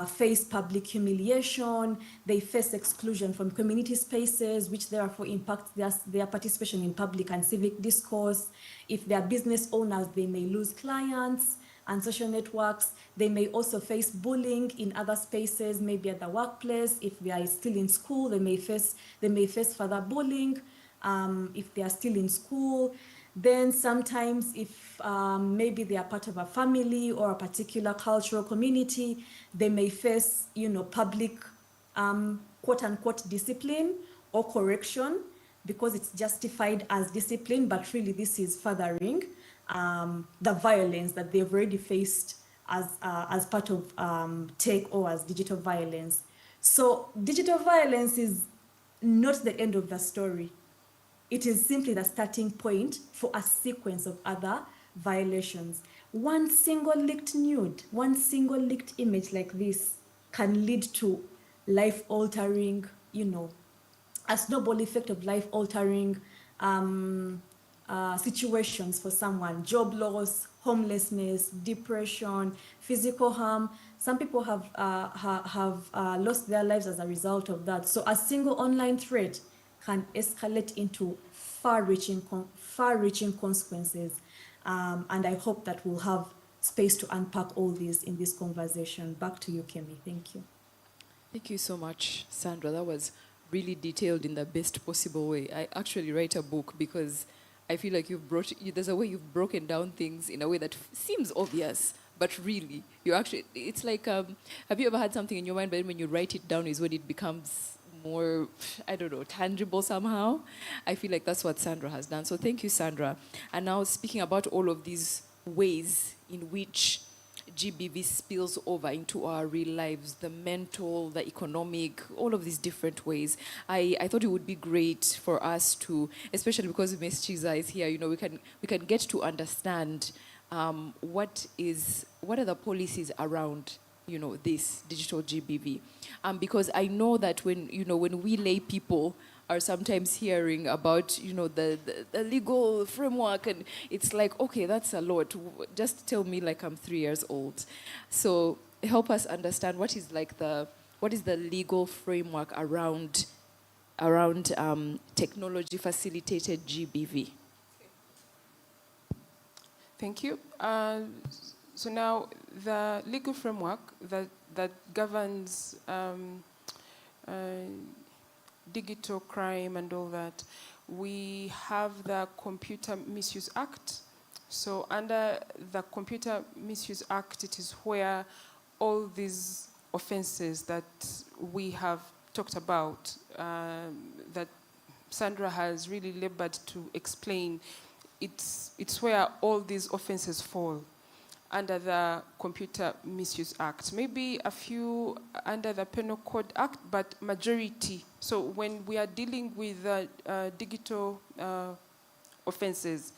face public humiliation, they face exclusion from community spaces, which therefore impacts their participation in public and civic discourse. If they are business owners, they may lose clients and social networks. They may also face bullying in other spaces, maybe at the workplace. If they are still in school, they may face further bullying if they are still in school. Then sometimes if maybe they are part of a family or a particular cultural community, they may face, public quote unquote discipline or correction because it's justified as discipline, but really this is furthering the violence that they've already faced as part of tech or as digital violence. So digital violence is not the end of the story. It is simply the starting point for a sequence of other violations. One single leaked nude, one single leaked image like this can lead to life-altering, a snowball effect of life-altering situations for someone: job loss, homelessness, depression, physical harm. Some people have lost their lives as a result of that. So a single online threat can escalate into far-reaching consequences. And I hope that we'll have space to unpack all these in this conversation. Back to you, Kemi. Thank you. Thank you so much, Sandra. That was really detailed in the best possible way. I actually write a book because I feel like there's a way you've broken down things in a way that seems obvious, but really, it's like, have you ever had something in your mind, but when you write it down is when it becomes more, tangible somehow? I feel like that's what Sandra has done. So thank you, Sandra. And now speaking about all of these ways in which GBV spills over into our real lives, the mental, the economic, all of these different ways. I thought it would be great for us to, especially because Ms. Chiza is here, we can get to understand what are the policies around this digital GBV. Because I know that when we lay people are sometimes hearing about, the legal framework, and it's like, okay, that's a lot. Just tell me like I'm 3 years old. So help us understand what is the legal framework around technology facilitated GBV. Thank you. So now the legal framework that governs digital crime and all that, we have the Computer Misuse Act. So under the Computer Misuse Act, it is where all these offenses that we have talked about, that Sandra has really labored to explain, it's where all these offenses fall under the Computer Misuse Act. Maybe a few under the Penal Code Act, but majority. So when we are dealing with digital offenses,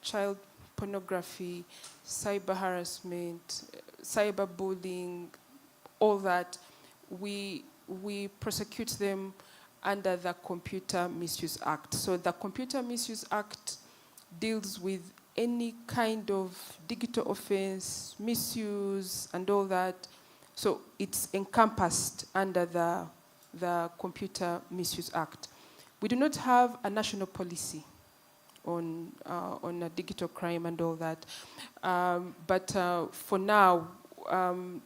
child pornography, cyber harassment, cyberbullying, all that, we prosecute them under the Computer Misuse Act. So the Computer Misuse Act deals with any kind of digital offense, misuse, and all that. So it's encompassed under the Computer Misuse Act. We do not have a national policy on a digital crime and all that. But for now,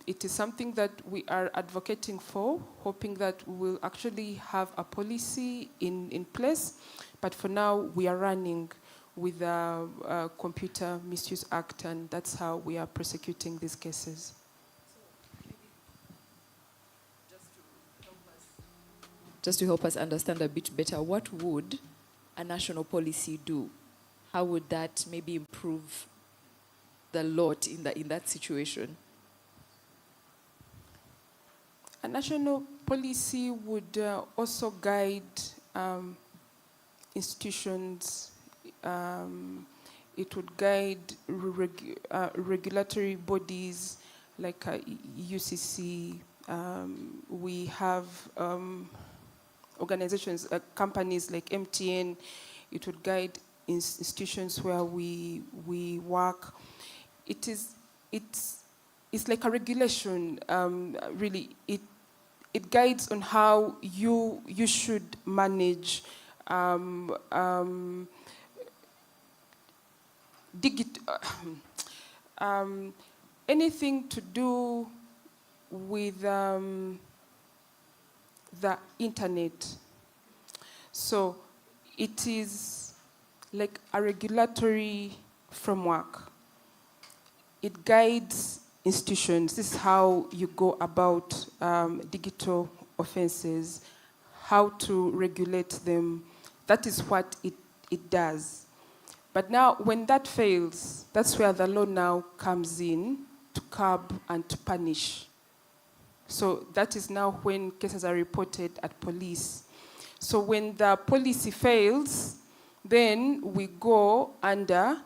it is something that we are advocating for, hoping that we'll actually have a policy in place. But for now, we are running with the Computer Misuse Act, and that's how we are prosecuting these cases. Just to help us understand a bit better, what would a national policy do? How would that maybe improve the lot in that situation? A national policy would also guide institutions. It would guide regulatory bodies like UCC. We have organizations, companies like MTN. It would guide institutions where we work. It's it's like a regulation, really. It guides on how you should manage anything to do with the internet. So it is like a regulatory framework. It guides institutions. This is how you go about digital offenses, how to regulate them. That is what it does. But now, when that fails, that's where the law now comes in to curb and to punish. So that is now when cases are reported at police. So when the policy fails, then we go under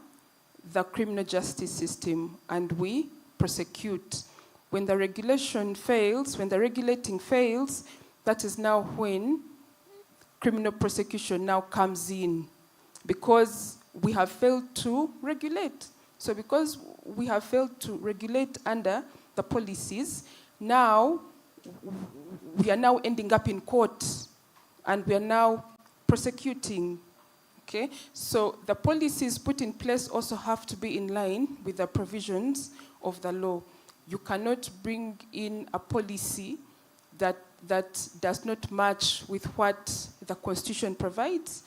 the criminal justice system and we prosecute. When the regulation fails, when the regulating fails, that is now when criminal prosecution now comes in, because we have failed to regulate. So because we have failed to regulate under the policies, now we are now ending up in court and we are now prosecuting. Okay? So the policies put in place also have to be in line with the provisions of the law. You cannot bring in a policy that does not match with what the Constitution provides,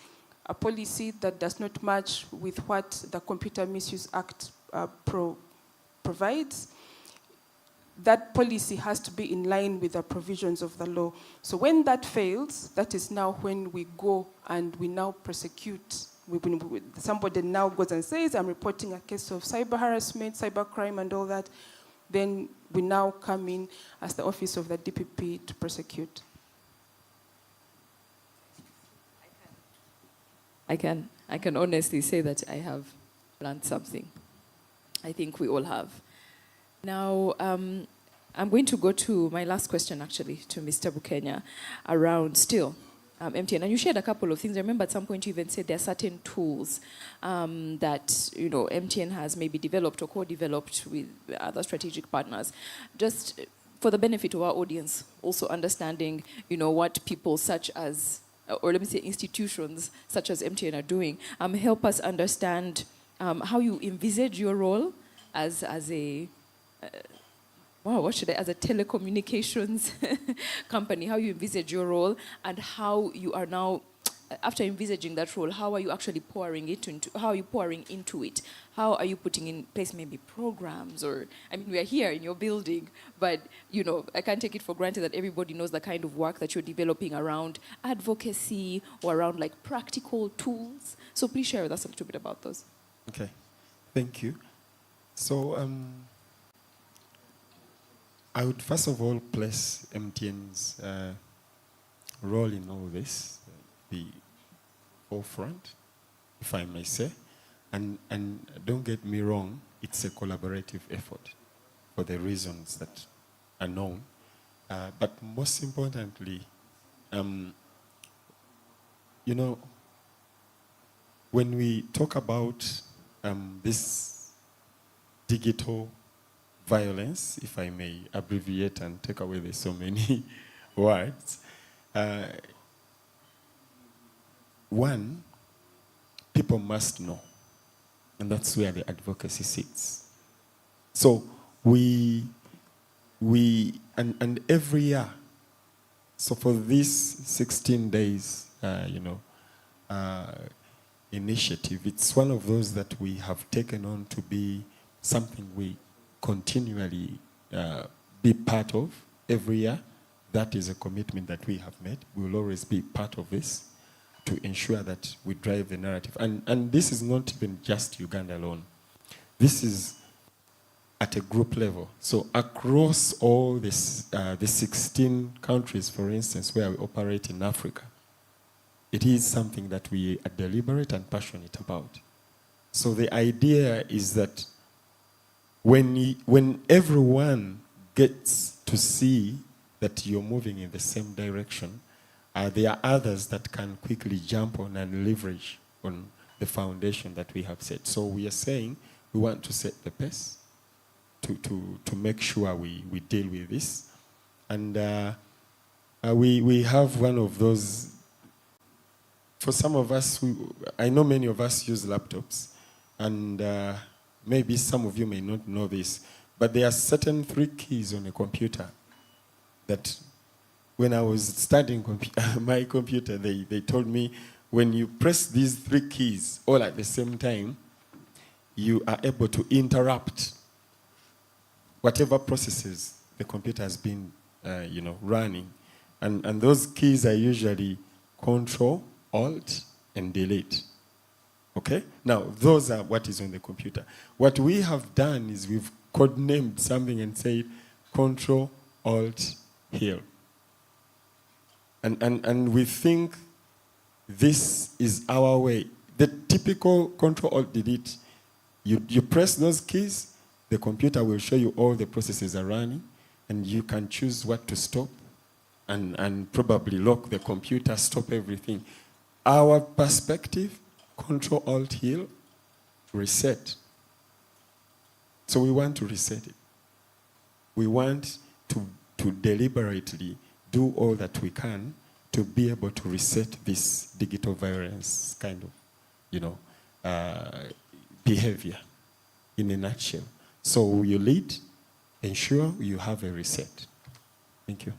a policy that does not match with what the Computer Misuse Act provides. That policy has to be in line with the provisions of the law. So when that fails, that is now when we go and we now prosecute. Somebody now goes and says, I'm reporting a case of cyber harassment, cyber crime and all that. Then we now come in as the office of the DPP to prosecute. I can honestly say that I have learned something. I think we all have. Now, I'm going to go to my last question, actually, to Mr. Bukenya, around still MTN. And you shared a couple of things. I remember at some point you even said there are certain tools that MTN has maybe developed or co-developed with other strategic partners. Just for the benefit of our audience, also understanding, what people such as, or let me say institutions such as MTN are doing. Help us understand how you envisage your role as a as a telecommunications company, how you envisage your role and how you are now, after envisaging that role, how are you actually pouring into it? How are you putting in place maybe programs or, we are here in your building, but, I can't take it for granted that everybody knows the kind of work that you're developing around advocacy or around like practical tools. So please share with us a little bit about those. Okay, thank you. So, I would first of all place MTN's role in all this, the forefront, if I may say. And don't get me wrong, it's a collaborative effort for the reasons that are known. But most importantly, when we talk about this digital violence, if I may abbreviate and take away the so many words, one, people must know, and that's where the advocacy sits. So we and every year, so for these 16 days, initiative, it's one of those that we have taken on to be something we continually be part of every year. That is a commitment that we have made. We will always be part of this to ensure that we drive the narrative. And this is not even just Uganda alone. This is at a group level. So across all this, the 16 countries, for instance, where we operate in Africa, it is something that we are deliberate and passionate about. So the idea is that when everyone gets to see that you're moving in the same direction, there are others that can quickly jump on and leverage on the foundation that we have set. So we are saying we want to set the pace to to make sure we deal with this. And we have one of those, for some of us, I know many of us use laptops, and maybe some of you may not know this, but there are certain 3 keys on a computer that when I was studying my computer, they told me when you press these 3 keys all at the same time, you are able to interrupt whatever processes the computer has been running. And those keys are usually Control, Alt, and Delete. Okay? Now, those are what is on the computer. What we have done is we've codenamed something and said Control, Alt, Heal. And we think this is our way. The typical Control, Alt, Delete, you press those keys, the computer will show you all the processes are running, and you can choose what to stop and probably lock the computer, stop everything. Our perspective, Control, Alt, Heal, reset. So we want to reset it. We want to deliberately do all that we can to be able to reset this digital violence kind of, behavior in a nutshell. So you lead, ensure you have a reset. Thank you.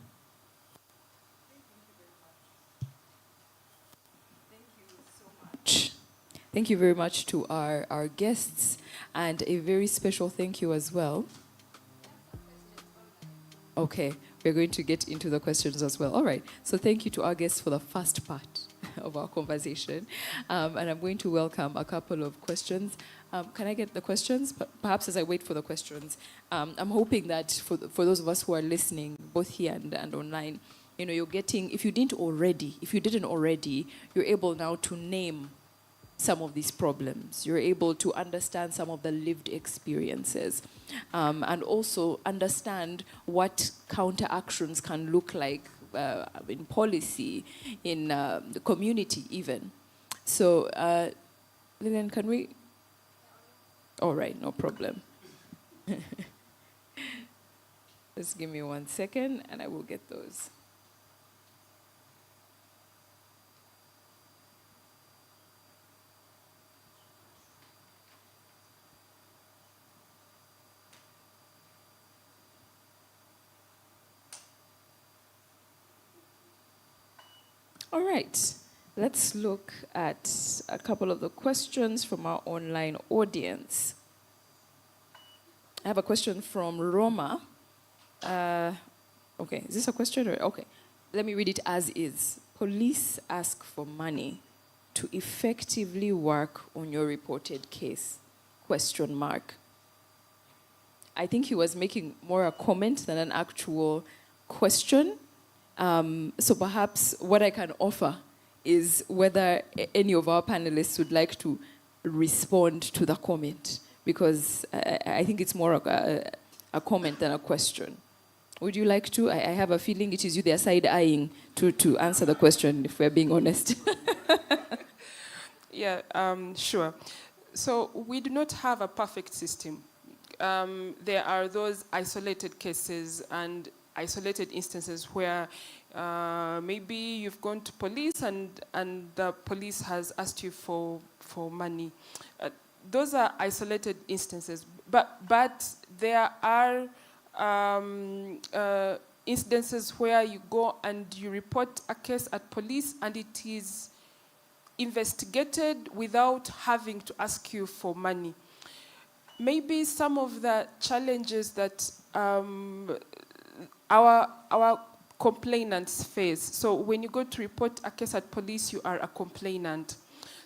Thank you very much to our guests, and a very special thank you as well. Okay, we're going to get into the questions as well. All right, so thank you to our guests for the first part of our conversation. And I'm going to welcome a couple of questions. Can I get the questions? Perhaps as I wait for the questions, I'm hoping that for those of us who are listening, both here and online, you're getting, if you didn't already, you're able now to name some of these problems. You're able to understand some of the lived experiences, and also understand what counteractions can look like in policy, in the community even. So, Lillian, can we? All right, no problem. Just give me 1 second and I will get those. All right, let's look at a couple of the questions from our online audience. I have a question from Roma. Okay, is this a question? Okay, let me read it as is. Police ask for money to effectively work on your reported case? ? I think he was making more a comment than an actual question. So perhaps what I can offer is whether any of our panelists would like to respond to the comment, because I think it's more a comment than a question. Would you like to? I have a feeling it is you they are side-eyeing to answer the question, if we're being honest. Yeah, sure. So we do not have a perfect system. There are those isolated cases and isolated instances where maybe you've gone to police and the police has asked you for money. Those are isolated instances, but there are incidences where you go and you report a case at police and it is investigated without having to ask you for money. Maybe some of the challenges that our complainants face. So when you go to report a case at police, you are a complainant.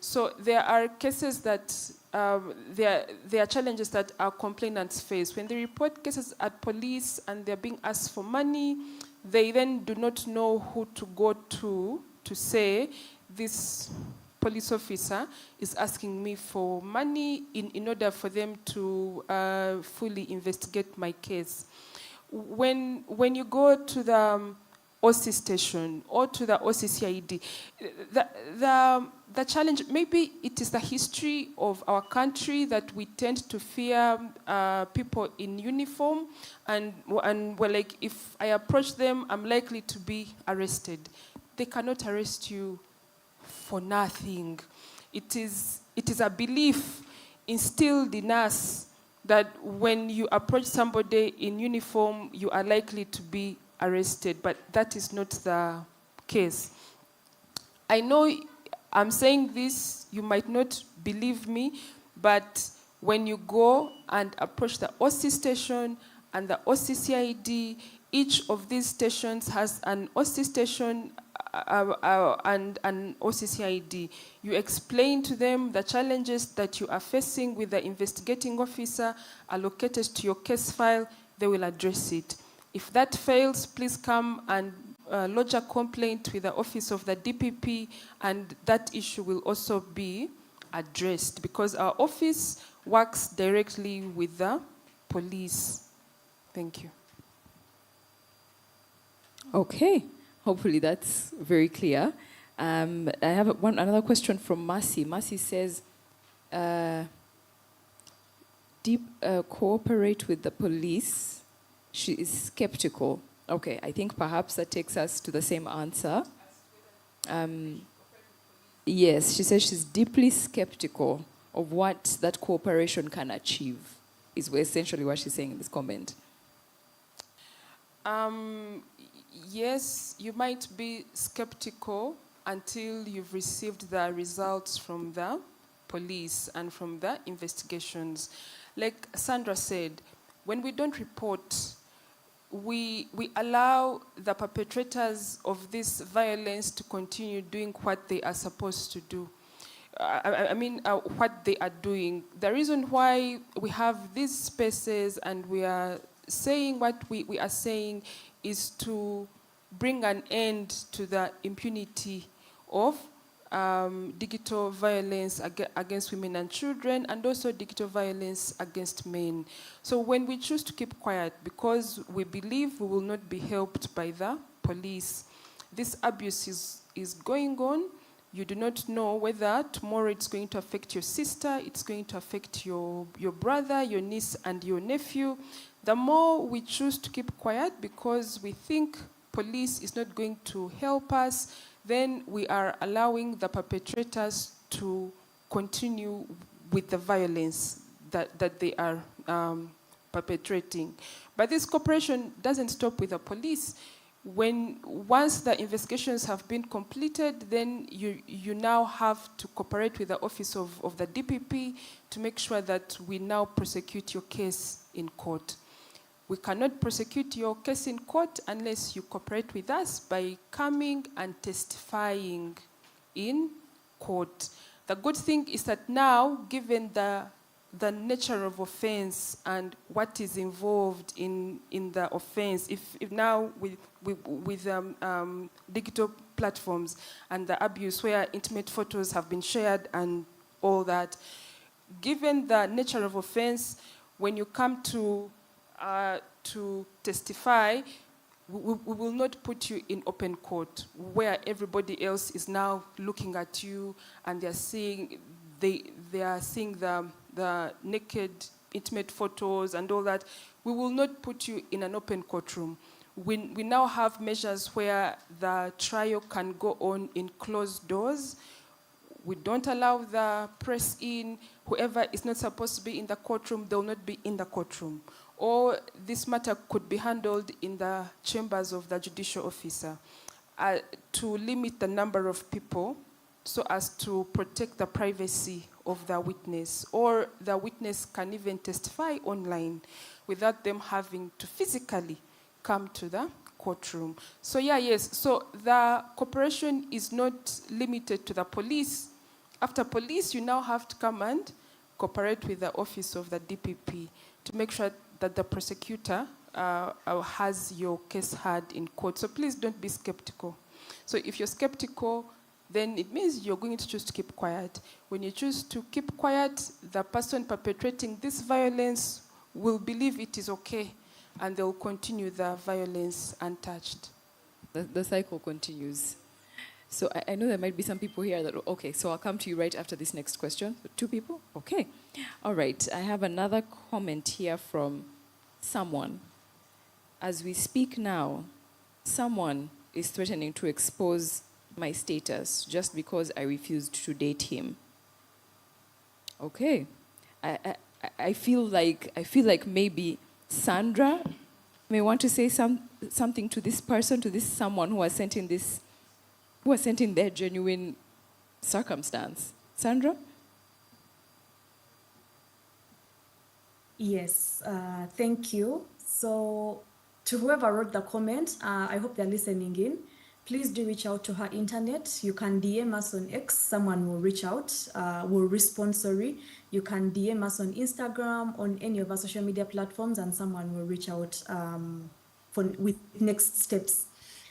So there are cases that, there are challenges that our complainants face. When they report cases at police and they're being asked for money, they then do not know who to go to say, this police officer is asking me for money in order for them to fully investigate my case. When you go to the OC station or to the OCCID. The challenge, maybe it is the history of our country that we tend to fear people in uniform, and we're like, if I approach them, I'm likely to be arrested. They cannot arrest you for nothing. It is a belief instilled in us that when you approach somebody in uniform, you are likely to be arrested, but that is not the case. I know I'm saying this, you might not believe me, but when you go and approach the OC station and the OCCID, each of these stations has an OC station and an OCCID. You explain to them the challenges that you are facing with the investigating officer allocated to your case file, they will address it. If that fails, please come and lodge a complaint with the office of the DPP, and that issue will also be addressed because our office works directly with the police. Thank you. Okay, hopefully that's very clear. I have another question from Mercy. Mercy says, cooperate with the police. She is skeptical. Okay, I think perhaps that takes us to the same answer. Yes, she says she's deeply skeptical of what that cooperation can achieve, is essentially what she's saying in this comment. Yes, you might be skeptical until you've received the results from the police and from the investigations. Like Sandra said, when we don't report, we allow the perpetrators of this violence to continue doing what they are supposed to do. What they are doing. The reason why we have these spaces and we are saying what we are saying is to bring an end to the impunity of digital violence against women and children, and also digital violence against men. So when we choose to keep quiet because we believe we will not be helped by the police, this abuse is going on. You do not know whether tomorrow it's going to affect your sister, it's going to affect your brother, your niece, and your nephew. The more we choose to keep quiet because we think police is not going to help us, then we are allowing the perpetrators to continue with the violence that they are perpetrating. But this cooperation doesn't stop with the police. Once the investigations have been completed, then you now have to cooperate with the office of the DPP to make sure that we now prosecute your case in court. We cannot prosecute your case in court unless you cooperate with us by coming and testifying in court. The good thing is that now, given the nature of offense and what is involved in the offense, if now with digital platforms and the abuse where intimate photos have been shared and all that, given the nature of offense, when you come to testify, we will not put you in open court where everybody else is now looking at you and they are seeing the naked, intimate photos and all that. We will not put you in an open courtroom. We now have measures where the trial can go on in closed doors. We don't allow the press in. Whoever is not supposed to be in the courtroom, they will not be in the courtroom. Or this matter could be handled in the chambers of the judicial officer to limit the number of people so as to protect the privacy of the witness. Or the witness can even testify online without them having to physically come to the courtroom. So so the cooperation is not limited to the police. After police, you now have to come and cooperate with the office of the DPP to make sure that the prosecutor has your case heard in court. So please don't be skeptical. So if you're skeptical, then it means you're going to choose to keep quiet. When you choose to keep quiet, the person perpetrating this violence will believe it is okay, and they'll continue the violence untouched. The cycle continues. So I know there might be some people here that, okay, so I'll come to you right after this next question. 2 people? Okay. All right. I have another comment here from someone. As we speak now, someone is threatening to expose my status just because I refused to date him. Okay. I feel like maybe Sandra may want to say something to this person, to this someone who has sent in their genuine circumstance. Sandra? Yes, thank you. So, to whoever wrote the comment, I hope they're listening in. Please do reach out to her internet. You can DM us on X. Someone will reach out, will respond, sorry. You can DM us on Instagram, on any of our social media platforms, and someone will reach out with next steps.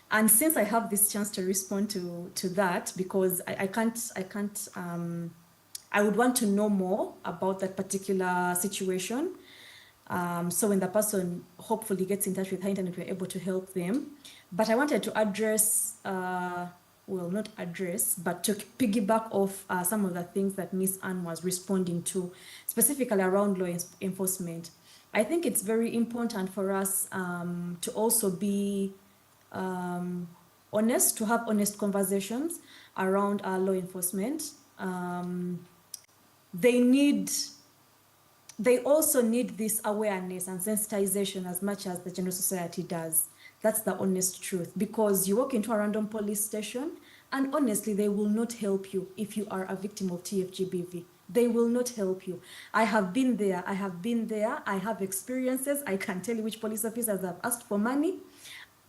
And since I have this chance to respond to that, because I would want to know more about that particular situation. So when the person hopefully gets in touch with her internet, we're able to help them. But I wanted to address, well, not address, but to piggyback off some of the things that Miss Anne was responding to, specifically around law enforcement. I think it's very important for us to also be honest, to have honest conversations around our law enforcement. They also need this awareness and sensitization as much as the general society does. That's the honest truth, because you walk into a random police station and honestly, they will not help you if you are a victim of TFGBV. They will not help you. I have been there. I have experiences. I can tell you which police officers have asked for money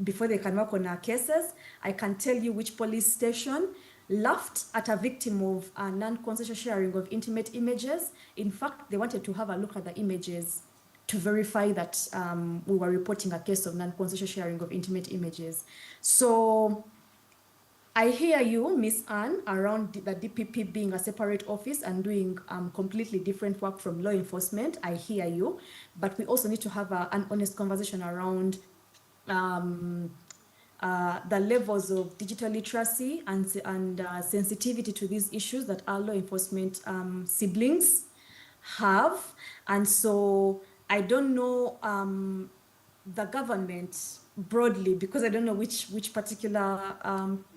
before they can work on our cases. I can tell you which police station laughed at a victim of non-consensual sharing of intimate images. In fact, they wanted to have a look at the images to verify that we were reporting a case of non-consensual sharing of intimate images. So I hear you, Miss Anne, around the DPP being a separate office and doing completely different work from law enforcement. I hear you, but we also need to have an honest conversation around the levels of digital literacy and sensitivity to these issues that our law enforcement siblings have. And so I don't know the government broadly, because I don't know which particular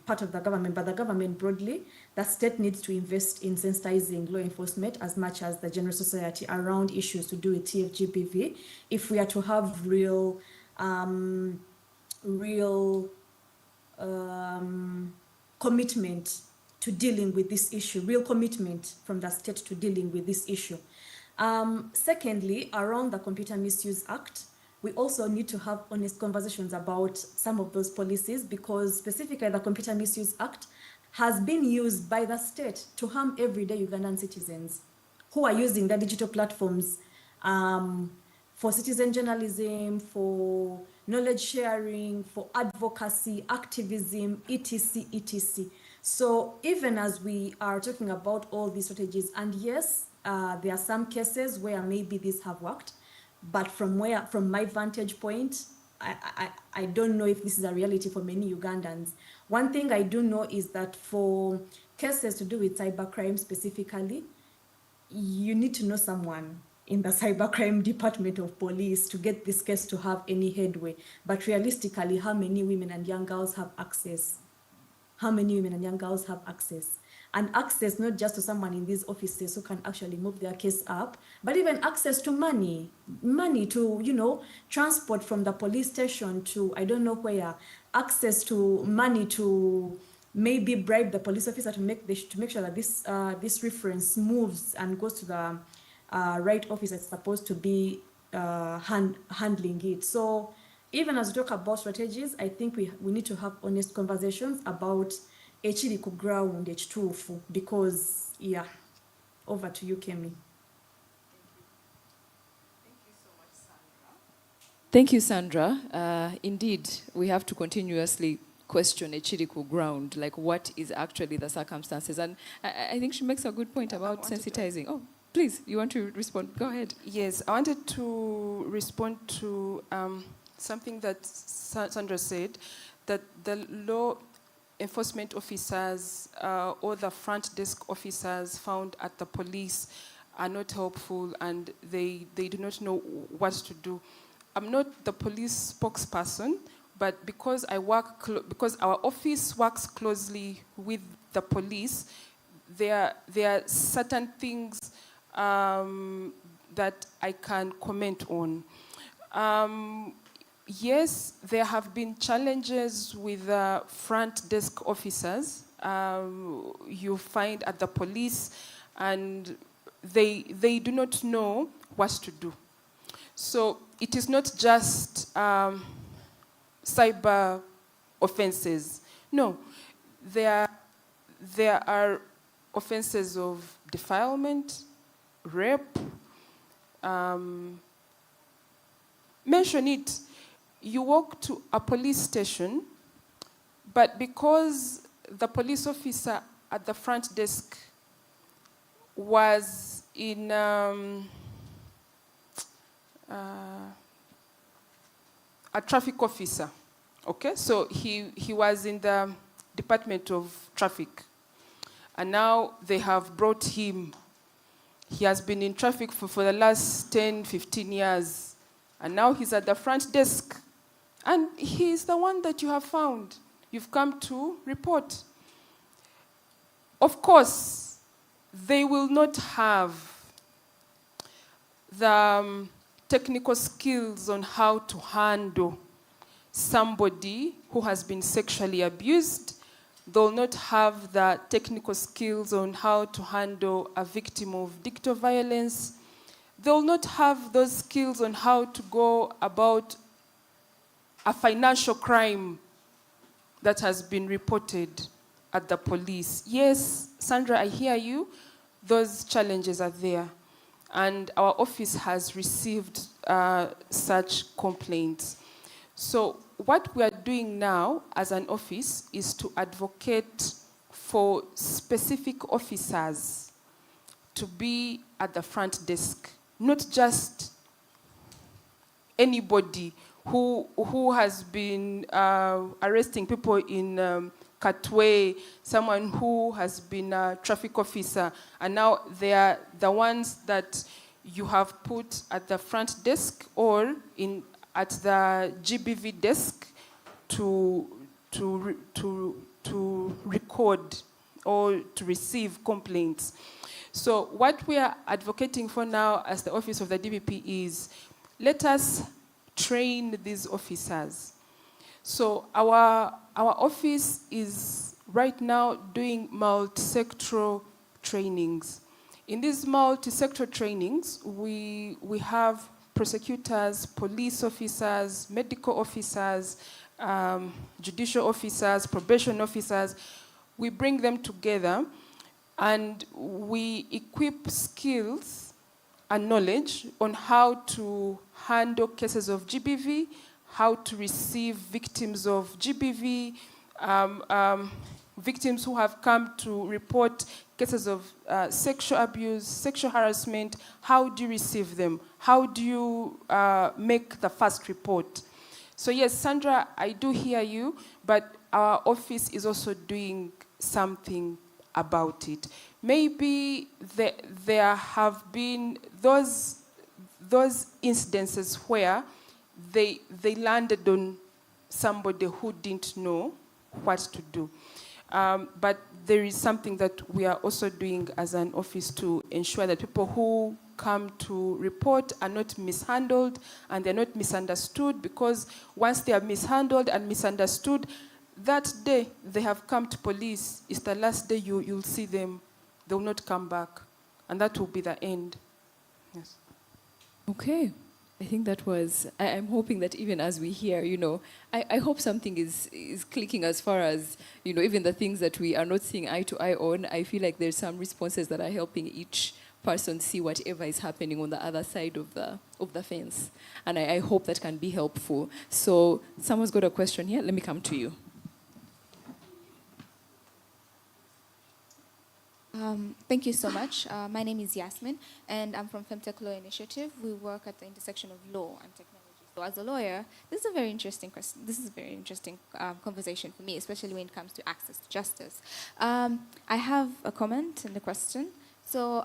part of the government, but the government broadly, the state needs to invest in sensitizing law enforcement as much as the general society around issues to do with TFGBV if we are to have real commitment to dealing with this issue, real commitment from the state to dealing with this issue. Secondly, around the Computer Misuse Act, we also need to have honest conversations about some of those policies, because specifically the Computer Misuse Act has been used by the state to harm everyday Ugandan citizens who are using the digital platforms for citizen journalism, for knowledge sharing, for advocacy, activism, etc., etc. So even as we are talking about all these strategies, and yes, there are some cases where maybe these have worked, but from my vantage point, I don't know if this is a reality for many Ugandans. One thing I do know is that for cases to do with cybercrime specifically, you need to know someone in the cybercrime department of police to get this case to have any headway. But realistically, how many women and young girls have access? How many women and young girls have access? And access not just to someone in these offices who can actually move their case up, but even access to money to, transport from the police station to I don't know where, access to money to maybe bribe the police officer to make sure that this reference moves and goes to the right office that's supposed to be handling it. So even as we talk about strategies, I think we need to have honest conversations about echiri ku ground ekituufu, because over to you, Kemi. Thank you, Sandra. Indeed, we have to continuously question echiriku ground, like what is actually the circumstances. And I think she makes a good point about sensitizing. Oh, please, you want to respond? Go ahead. Yes, I wanted to respond to something that Sandra said. that the law enforcement officers or the front desk officers found at the police are not helpful, and they do not know what to do. I'm not the police spokesperson, but because because our office works closely with the police, there are certain things that I can comment on. Yes, there have been challenges with front desk officers you find at the police, and they do not know what to do. So it is not just cyber offenses. No, there are offenses of defilement, rape. Mention it. You walk to a police station, but because the police officer at the front desk was in a traffic officer, okay? So he was in the Department of Traffic, and now they have brought him. He has been in traffic for the last 10, 15 years, and now he's at the front desk. And he's the one that you have found. You've come to report. Of course, they will not have the technical skills on how to handle somebody who has been sexually abused. They'll not have the technical skills on how to handle a victim of digital violence. They'll not have those skills on how to go about a financial crime that has been reported at the police. Yes, Sandra, I hear you. Those challenges are there. And our office has received such complaints. So what we are doing now as an office is to advocate for specific officers to be at the front desk, not just anybody who has been arresting people in Katwe, someone who has been a traffic officer, and now they are the ones that you have put at the front desk or at the GBV desk to record or to receive complaints. So what we are advocating for now as the Office of the DPP is, let us train these officers. So our office is right now doing multi-sectoral trainings. In these multi-sectoral trainings, we have prosecutors, police officers, medical officers, judicial officers, probation officers. We bring them together and we equip skills and knowledge on how to handle cases of GBV, how to receive victims of GBV, victims who have come to report cases of sexual abuse, sexual harassment. How do you receive them? How do you make the first report? So yes, Sandra, I do hear you, but our office is also doing something about it. Maybe there have been those incidences where they landed on somebody who didn't know what to do. But there is something that we are also doing as an office to ensure that people who come to report are not mishandled and they're not misunderstood, because once they are mishandled and misunderstood, that day they have come to police, it's the last day you'll see them. They will not come back. And that will be the end. Yes. Okay. I think that was, I'm hoping that even as we hear, I hope something is clicking as far as, even the things that we are not seeing eye to eye on. I feel like there's some responses that are helping each person see whatever is happening on the other side of the fence. And I hope that can be helpful. So someone's got a question here. Let me come to you. Thank you so much. My name is Yasmin, and I'm from Femtech Law Initiative. We work at the intersection of law and technology. So as a lawyer, this is a very interesting question. This is a very interesting conversation for me, especially when it comes to access to justice. I have a comment and a question. So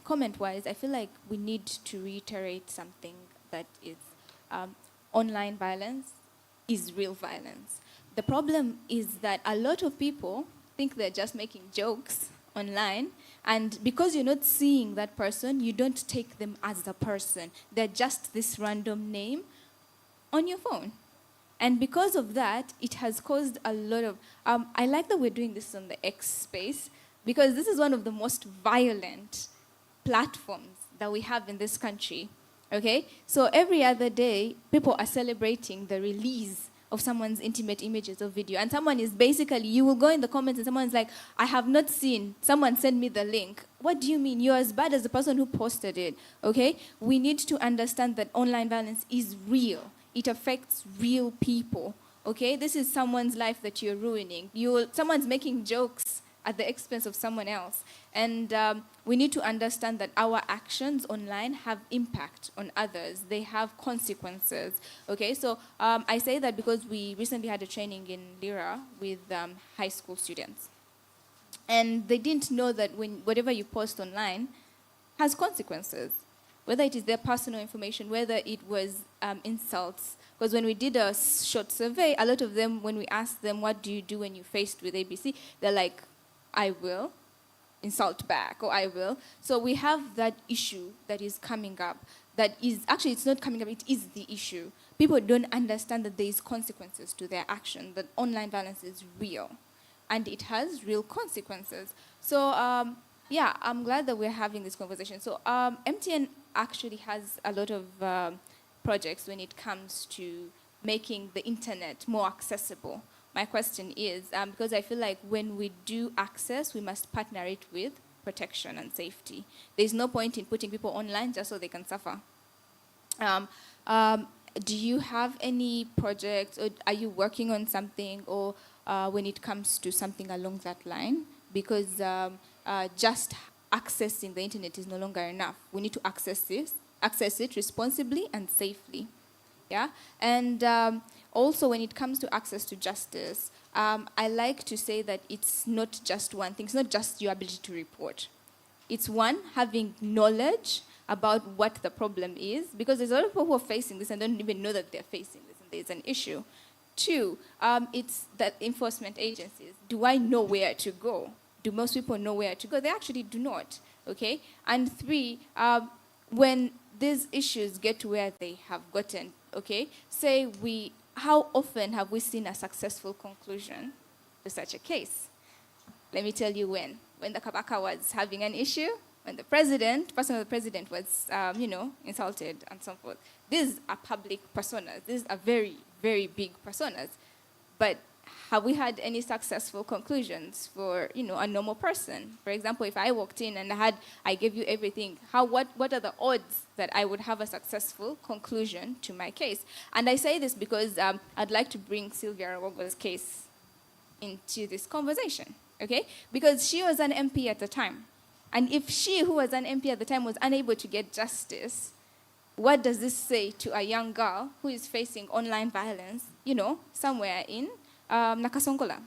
comment-wise, I feel like we need to reiterate something that is online violence is real violence. The problem is that a lot of people think they're just making jokes online, and because you're not seeing that person, you don't take them as a person. They're just this random name on your phone. And because of that, it has caused a lot of... I like that we're doing this on the X space, because this is one of the most violent platforms that we have in this country. Okay? So every other day, people are celebrating the release of someone's intimate images or video. And someone is basically, you will go in the comments and someone's like, I have not seen, someone send me the link. What do you mean? You're as bad as the person who posted it, okay? We need to understand that online violence is real. It affects real people, okay? This is someone's life that you're ruining. Someone's making jokes at the expense of someone else. And we need to understand that our actions online have impact on others. They have consequences, okay? So I say that because we recently had a training in Lira with high school students. And they didn't know that whatever you post online has consequences, whether it is their personal information, whether it was insults. Because when we did a short survey, a lot of them, when we asked them, what do you do when you're faced with ABC, they're like, I will insult back, or I will. So we have that issue that is coming up. That is, actually it's not coming up, it is the issue. People don't understand that there is consequences to their action, that online violence is real. And it has real consequences. So yeah, I'm glad that we're having this conversation. So MTN actually has a lot of projects when it comes to making the internet more accessible. My question is, because I feel like when we do access, we must partner it with protection and safety. There's no point in putting people online just so they can suffer. Do you have any projects, or are you working on something, or when it comes to something along that line? Because just accessing the internet is no longer enough. We need to access it responsibly and safely. Yeah, and also when it comes to access to justice, I like to say that it's not just one thing. It's not just your ability to report. It's one, having knowledge about what the problem is, because there's a lot of people who are facing this and don't even know that they're facing this and there's an issue. Two, it's that enforcement agencies. Do I know where to go? Do most people know where to go? They actually do not, okay? And three, when these issues get to where they have gotten, okay, how often have we seen a successful conclusion to such a case? Let me tell you when. When the Kabaka was having an issue, when the person of the president was, insulted and so forth. These are public personas. These are very, very big personas. But have we had any successful conclusions for, a normal person? For example, if I walked in and I gave you everything, what are the odds that I would have a successful conclusion to my case? And I say this because I'd like to bring Sylvia Rawogo's case into this conversation, okay? Because she was an MP at the time. And if she, who was an MP at the time, was unable to get justice, what does this say to a young girl who is facing online violence, somewhere in Nakasongola,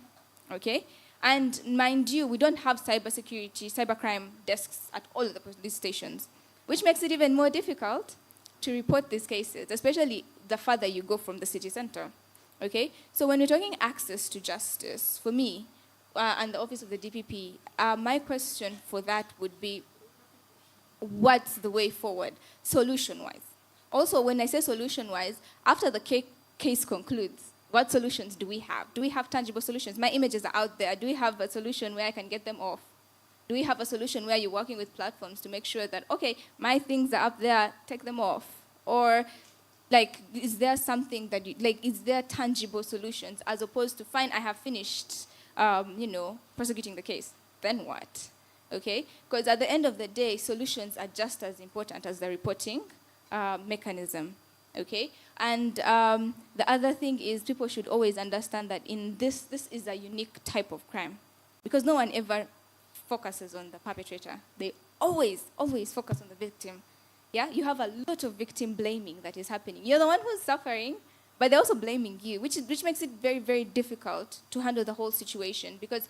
okay? And mind you, we don't have cybercrime desks at all the police stations, which makes it even more difficult to report these cases, especially the further you go from the city center, okay? So when we're talking access to justice, for me, and the Office of the DPP, my question for that would be, what's the way forward, solution-wise? Also, when I say solution-wise, after the case concludes, what solutions do we have? Do we have tangible solutions? My images are out there. Do we have a solution where I can get them off? Do we have a solution where you're working with platforms to make sure that, okay, my things are up there, take them off? Or, is there something that is there tangible solutions as opposed to, fine, I have finished, prosecuting the case, then what? Okay? Because at the end of the day, solutions are just as important as the reporting mechanism. Okay? And the other thing is people should always understand that in this is a unique type of crime, because no one ever focuses on the perpetrator. They always focus on the victim. Yeah, you have a lot of victim blaming that is happening. You're the one who's suffering, but they're also blaming you, which makes it very, very difficult to handle the whole situation because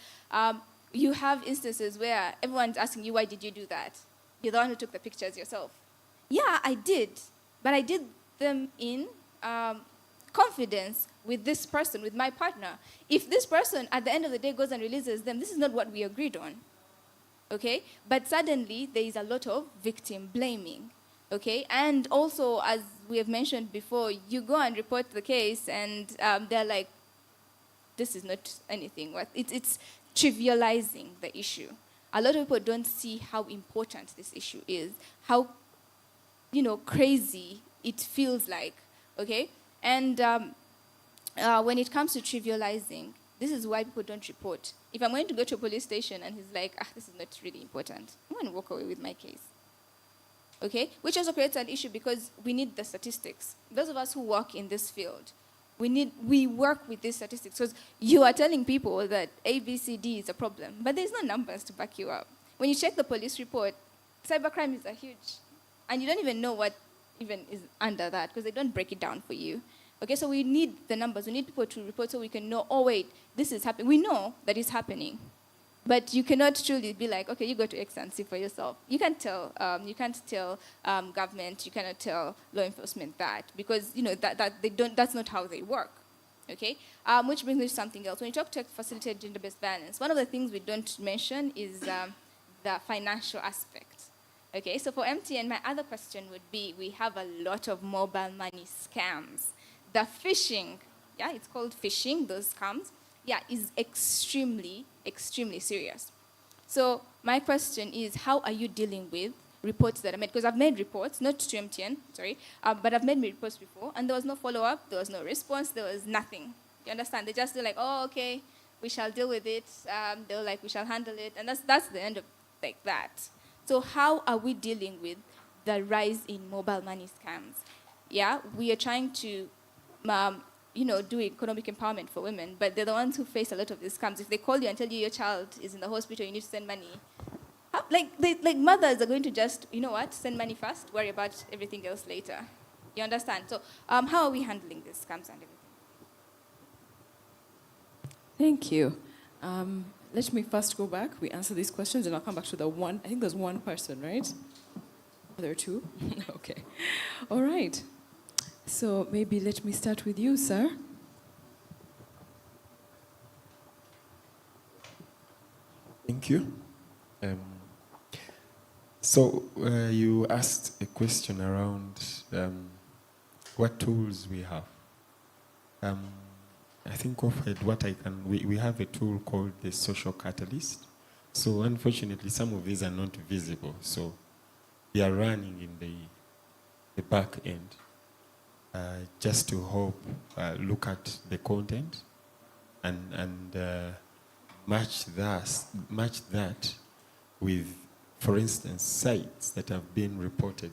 you have instances where everyone's asking you, why did you do that? You're the one who took the pictures yourself. Yeah, I did, but I did them in confidence with this person, with my partner. If this person at the end of the day goes and releases them, this is not what we agreed on. Okay? But suddenly there is a lot of victim blaming. Okay? And also, as we have mentioned before, you go and report the case and they're like, this is not anything. It's trivializing the issue. A lot of people don't see how important this issue is, how, crazy it feels like, okay? And when it comes to trivializing, this is why people don't report. If I'm going to go to a police station and he's like, this is not really important, I'm going to walk away with my case. Okay? Which also creates an issue because we need the statistics. Those of us who work in this field, we work with these statistics because you are telling people that A, B, C, D is a problem, but there's no numbers to back you up. When you check the police report, cybercrimes are huge. And you don't even know what even is under that because they don't break it down for you. Okay, so we need the numbers. We need people to report so we can know, oh, wait, this is happening. We know that it's happening. But you cannot truly be like, okay, you go to X and see for yourself. You can't tell government, you cannot tell law enforcement that because, that they don't, that's not how they work. Okay? Which brings me to something else. When you talk to facilitated gender-based violence, one of the things we don't mention is the financial aspect. Okay, so for MTN, my other question would be, we have a lot of mobile money scams. The phishing, yeah, it's called phishing, those scams, yeah, is extremely, extremely serious. So my question is, how are you dealing with reports that are made? Because I've made reports, not to MTN, sorry, but I've made reports before, and there was no follow-up, there was no response, there was nothing. You understand? They just do like, oh, okay, we shall deal with it. They're like, we shall handle it, and that's the end of like that. So how are we dealing with the rise in mobile money scams? Yeah, we are trying to, do economic empowerment for women, but they're the ones who face a lot of these scams. If they call you and tell you your child is in the hospital, you need to send money. Mothers are going to just, send money first, worry about everything else later. You understand? So how are we handling these scams and everything? Thank you. Let me first go back. We answer these questions, and I'll come back to the one. I think there's one person, right? There are two? Okay. All right. So maybe let me start with you, sir. Thank you. So you asked a question around what tools we have. I think offered what we have a tool called the social catalyst. So unfortunately, some of these are not visible. So they are running in the back end just to help look at the content and match that with, for instance, sites that have been reported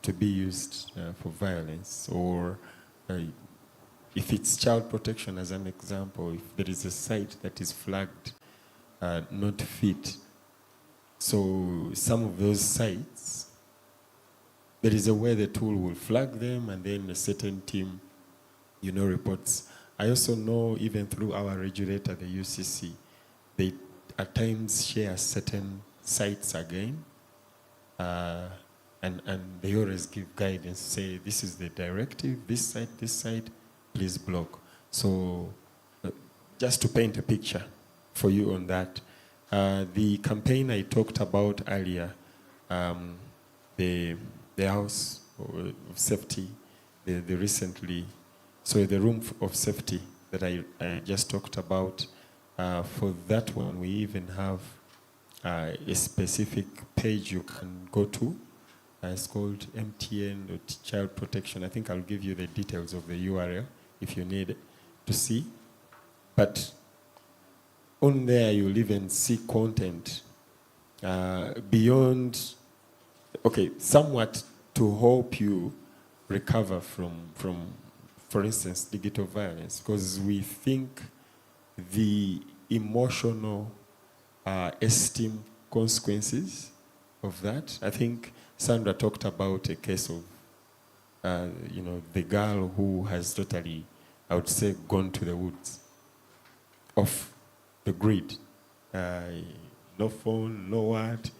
to be used for violence, or if it's child protection, as an example, if there is a site that is flagged not fit. So some of those sites, there is a way the tool will flag them, and then a certain team, reports. I also know, even through our regulator, the UCC, they at times share certain sites again, and they always give guidance, say, this is the directive, this site, please block. So just to paint a picture for you on that, the campaign I talked about earlier, the house of safety, the recently, so the room of safety that I just talked about, for that one we even have a specific page you can go to. It's called MTN Child Protection. I think I'll give you the details of the URL if you need to see. But on there you'll even see content beyond, somewhat to help you recover from, for instance, digital violence, because we think the emotional esteem consequences of that, I think Sandra talked about a case of, the girl who has totally, I would say, gone to the woods, off the grid. No phone, no what.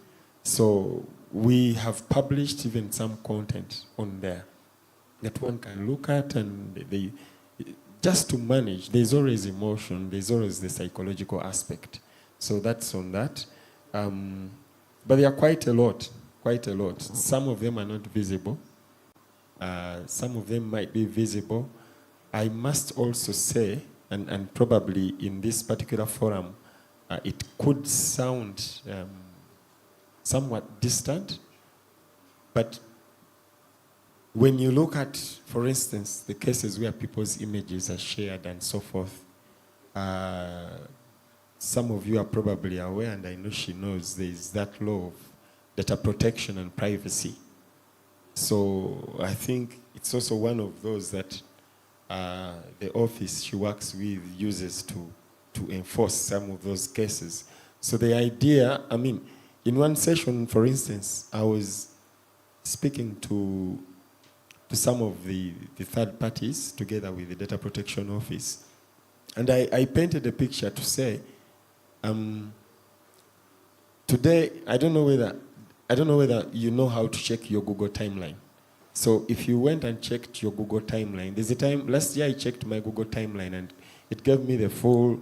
So we have published even some content on there that one can look at, and they just to manage. There's always emotion, there's always the psychological aspect. So that's on that. But there are quite a lot. Some of them are not visible. Some of them might be visible. I must also say, and probably in this particular forum, it could sound somewhat distant, but when you look at, for instance, the cases where people's images are shared and so forth, some of you are probably aware, and I know she knows, there is that law of data protection and privacy. So I think it's also one of those that the office she works with uses to enforce some of those cases. So the idea, in one session, for instance, I was speaking to some of the third parties together with the Data Protection Office. And I painted a picture to say, today, I don't know whether you know how to check your Google timeline. So if you went and checked your Google timeline, there's a time, last year I checked my Google timeline and it gave me the full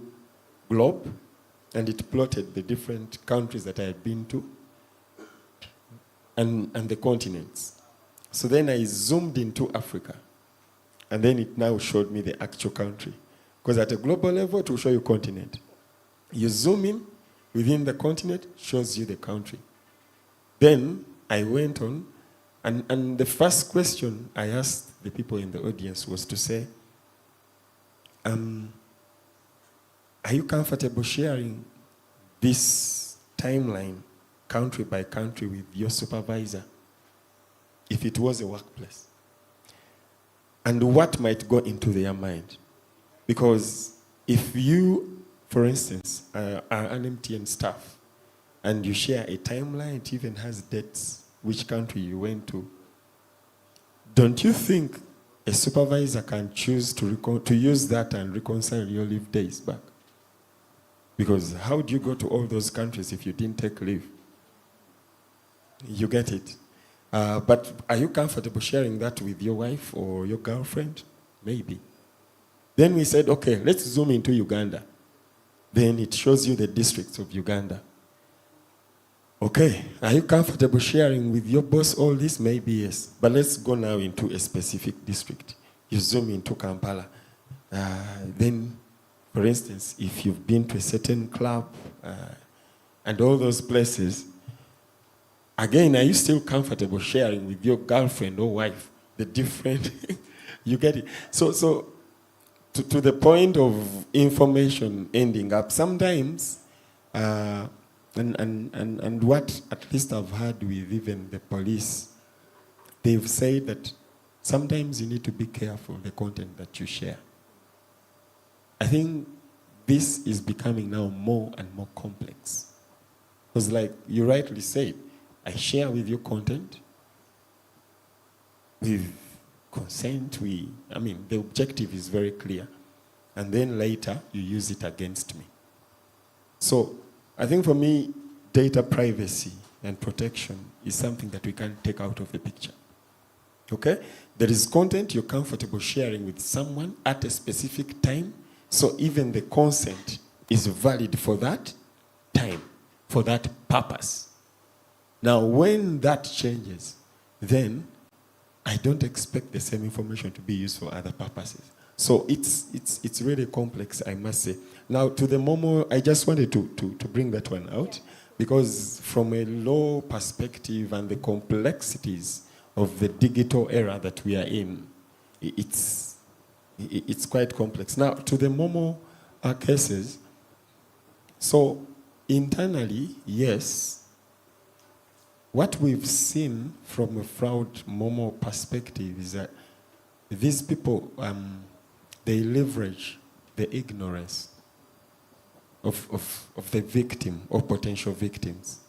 globe, and it plotted the different countries that I had been to and the continents. So then I zoomed into Africa, and then it now showed me the actual country. Because at a global level, it will show you continent. You zoom in, within the continent, shows you the country. Then I went on, and the first question I asked the people in the audience was to say, are you comfortable sharing this timeline, country by country, with your supervisor, if it was a workplace? And what might go into their mind? Because if you, for instance, are an MTN staff, and you share a timeline, it even has dates, which country you went to, don't you think a supervisor can choose to use that and reconcile your leave days back? Because how do you go to all those countries if you didn't take leave? You get it. But are you comfortable sharing that with your wife or your girlfriend? Maybe. Then we said, okay, let's zoom into Uganda. Then it shows you the districts of Uganda. Okay, are you comfortable sharing with your boss all this? Maybe yes. But let's go now into a specific district. You zoom into Kampala. Then, for instance, if you've been to a certain club and all those places, again, are you still comfortable sharing with your girlfriend or wife the different? You get it? So to the point of information ending up, sometimes, and what at least I've heard with even the police, they've said that sometimes you need to be careful of the content that you share. I think this is becoming now more and more complex. Because like you rightly said, I share with you content with consent. The objective is very clear. And then later, you use it against me. So I think for me, data privacy and protection is something that we can't take out of the picture. Okay? There is content you're comfortable sharing with someone at a specific time. So even the consent is valid for that time, for that purpose. Now, when that changes, then I don't expect the same information to be used for other purposes. So it's really complex, I must say. Now, to the Momo, I just wanted to bring that one out, because from a law perspective and the complexities of the digital era that we are in, it's quite complex. Now, to the Momo cases, so internally, yes, what we've seen from a fraud Momo perspective is that these people, they leverage the ignorance of the victim or potential victims.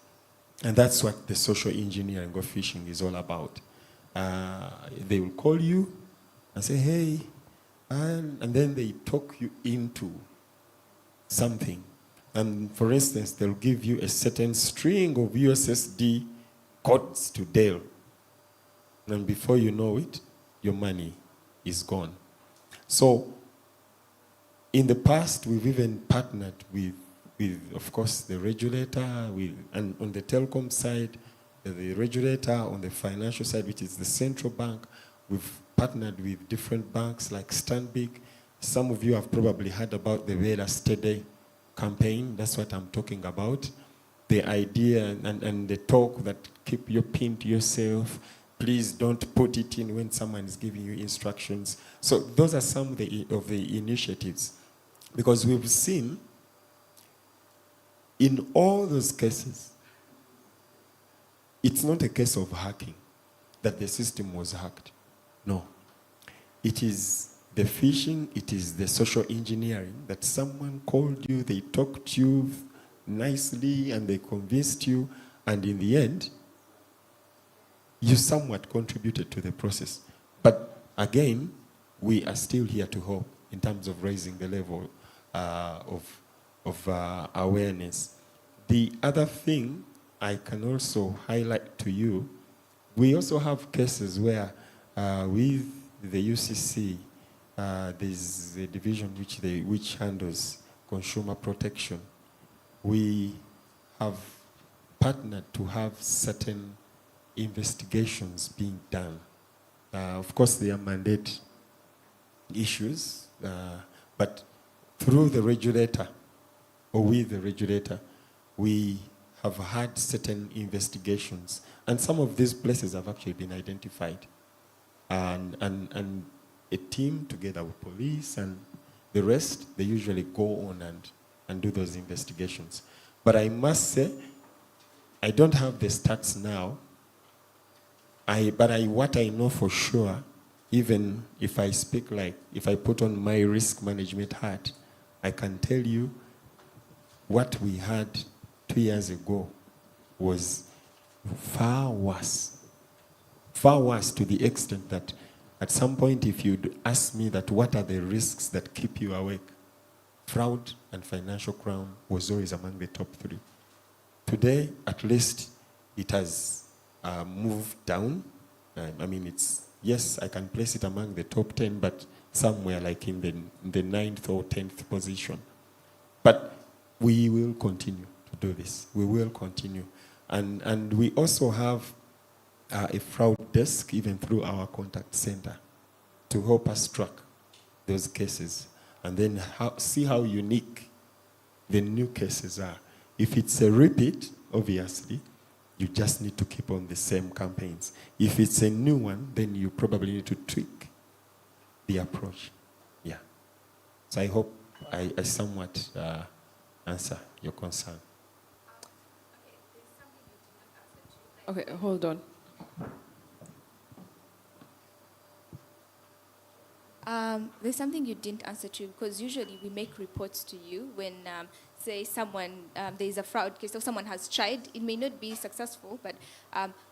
And that's what the social engineering of phishing is all about. They will call you and say, hey, and then they talk you into something. And for instance, they'll give you a certain string of USSD codes to Dell. And before you know it, your money is gone. So in the past, we've even partnered with of course, the regulator, and on the telecom side, the regulator, on the financial side, which is the central bank. We've partnered with different banks like Stanbic. Some of you have probably heard about the Vela Steady campaign. That's what I'm talking about. The idea and the talk that keep your pin to yourself. Please don't put it in when someone is giving you instructions. So those are some of the initiatives. Because we've seen in all those cases, it's not a case of hacking, that the system was hacked. No. It is the phishing, it is the social engineering, that someone called you, they talked to you nicely, and they convinced you, and in the end, you somewhat contributed to the process. But again, we are still here to help in terms of raising the level of awareness. The other thing I can also highlight to you, we also have cases where with the UCC, there's a division which handles consumer protection. We have partnered to have certain investigations being done. Of course, they are mandate issues, but through the regulator, or with the regulator, we have had certain investigations. And some of these places have actually been identified. And a team together with police and the rest, they usually go on and do those investigations. But I must say, I don't have the stats now, but what I know for sure, even if I speak if I put on my risk management hat, I can tell you what we had 2 years ago was far worse to the extent that at some point, if you'd ask me that what are the risks that keep you awake, fraud and financial crime was always among the top 3. Today, at least, it has moved down. I mean, yes, I can place it among the top 10, but somewhere like in the 9th or 10th position. But we will continue to do this. We will continue. And we also have a fraud desk, even through our contact center, to help us track those cases. And then see how unique the new cases are. If it's a repeat, obviously, you just need to keep on the same campaigns. If it's a new one, then you probably need to tweak the approach. Yeah. So I hope I somewhat answer your concern. Okay, hold on. There's something you didn't answer to, because usually we make reports to you when, say, there's a fraud case or someone has tried. It may not be successful, but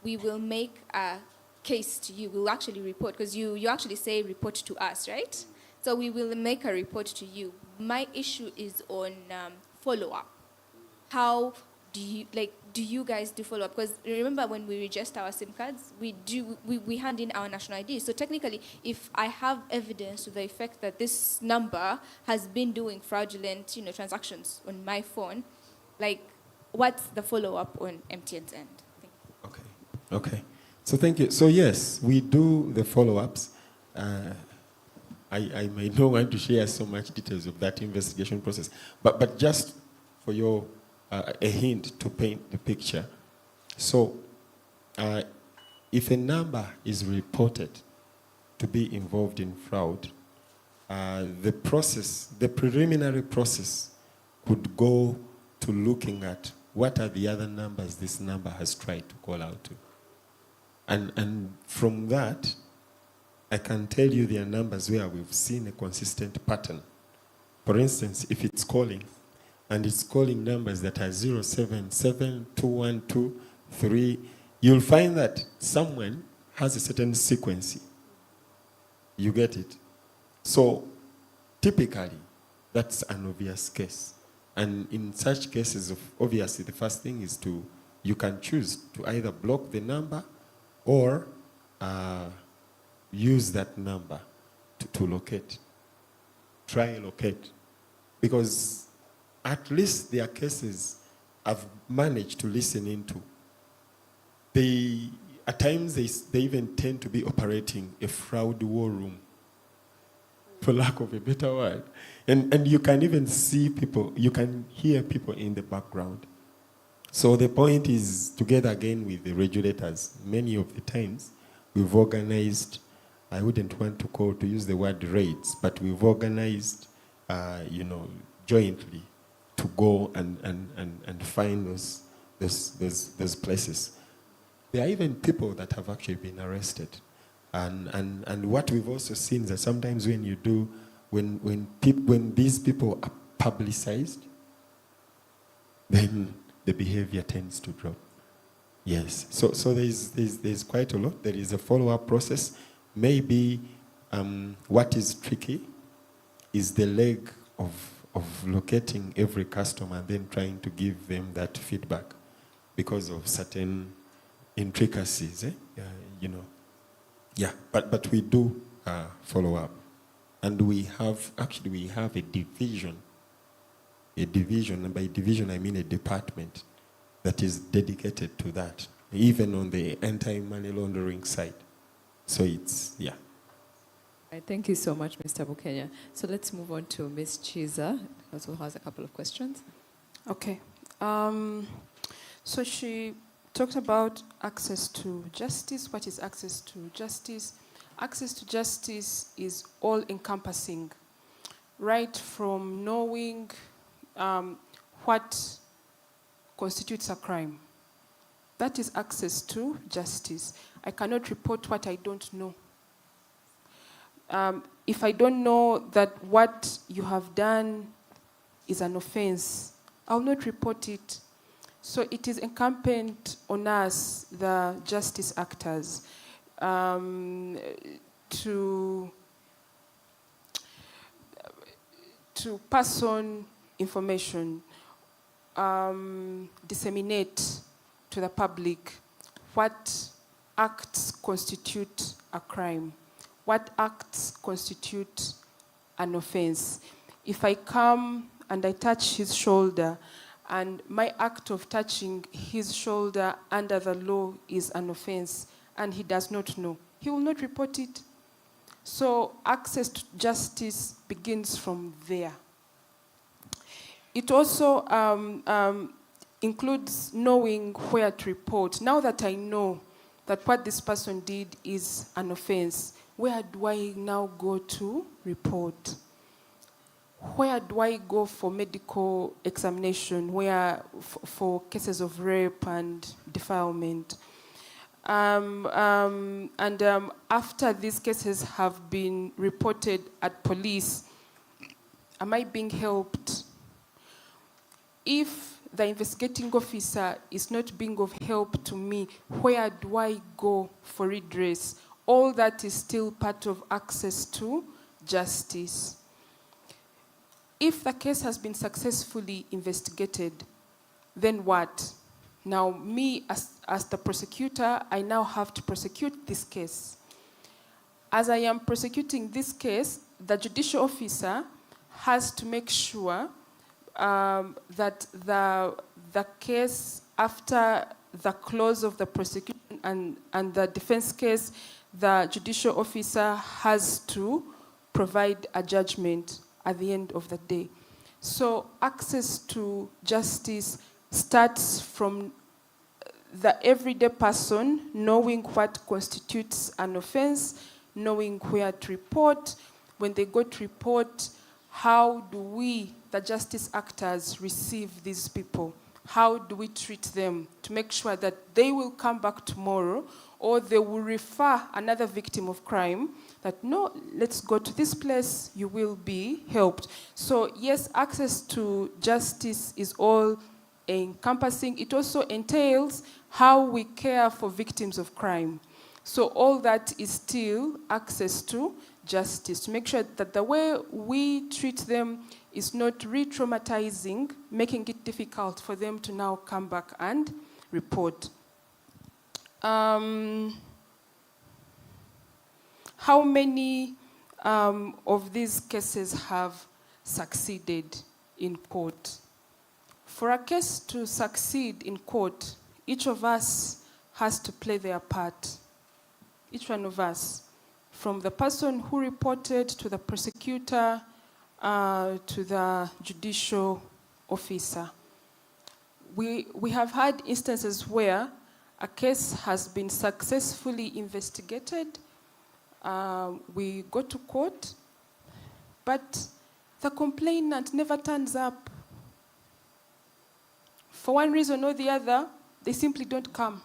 we will make a case to you. We'll actually report, because you actually say report to us, right? So we will make a report to you. My issue is on follow-up. How do you guys do follow-up? Because remember, when we register our SIM cards, we hand in our national ID. So technically, if I have evidence to the effect that this number has been doing fraudulent, transactions on my phone, what's the follow-up on MTN's end? Thank you. Okay. So thank you. So yes, we do the follow-ups. I may not want to share so much details of that investigation process, but just for your a hint to paint the picture. So if a number is reported to be involved in fraud, the preliminary process could go to looking at what are the other numbers this number has tried to call out to. And from that, I can tell you there are numbers where we've seen a consistent pattern. For instance, if it's calling, and it's calling numbers that are 077 212 3, you'll find that someone has a certain sequence. You get it? So typically, that's an obvious case. And in such cases, obviously, the first thing is you can choose to either block the number or use that number to locate. Try locate. Because at least there are cases I've managed to listen into. At times, they even tend to be operating a fraud war room, for lack of a better word. And you can even see people, you can hear people in the background. So the point is, together again with the regulators, many of the times we've organized, I wouldn't want to use the word raids, but we've organized, jointly to go and find those places. There are even people that have actually been arrested. And what we've also seen is that sometimes when these people are publicized, then the behavior tends to drop. Yes. So there's quite a lot. There is a follow-up process. Maybe what is tricky is the leg of locating every customer and then trying to give them that feedback because of certain intricacies, Yeah, but we do follow up. And we have a division, and by division I mean a department that is dedicated to that, even on the anti-money laundering side. So it's. Right, thank you so much, Mr. Bukenya. So let's move on to Ms. Chiza, who also has a couple of questions. Okay. So she talked about access to justice. What is access to justice? Access to justice is all-encompassing, right from knowing what constitutes a crime. That is access to justice. I cannot report what I don't know. If I don't know that what you have done is an offense, I'll not report it. So it is incumbent on us, the justice actors, to pass on information, disseminate to the public what acts constitute a crime, what acts constitute an offense. If I come and I touch his shoulder, and my act of touching his shoulder under the law is an offense, and he does not know, he will not report it. So access to justice begins from there. It also includes knowing where to report. Now that I know that what this person did is an offense, where do I now go to report? Where do I go for medical examination, for cases of rape and defilement? After these cases have been reported at police, am I being helped? If the investigating officer is not being of help to me, where do I go for redress? All that is still part of access to justice. If the case has been successfully investigated, then what? Now, me as the prosecutor, I now have to prosecute this case. As I am prosecuting this case, the judicial officer has to make sure that the case, after the close of the prosecution and the defense case, the judicial officer has to provide a judgment at the end of the day. So access to justice starts from the everyday person knowing what constitutes an offense, knowing where to report. When they go to report, how do we, the justice actors, receive these people? How do we treat them to make sure that they will come back tomorrow, or they will refer another victim of crime that, no, let's go to this place, you will be helped. So yes, access to justice is all encompassing, it also entails how we care for victims of crime. So all that is still access to justice, to make sure that the way we treat them is not re-traumatizing, making it difficult for them to now come back and report. How many of these cases have succeeded in court? For a case to succeed in court, each of us has to play their part. Each one of us, from the person who reported to the prosecutor to the judicial officer. We have had instances where a case has been successfully investigated. We go to court, but the complainant never turns up. For one reason or the other, they simply don't come.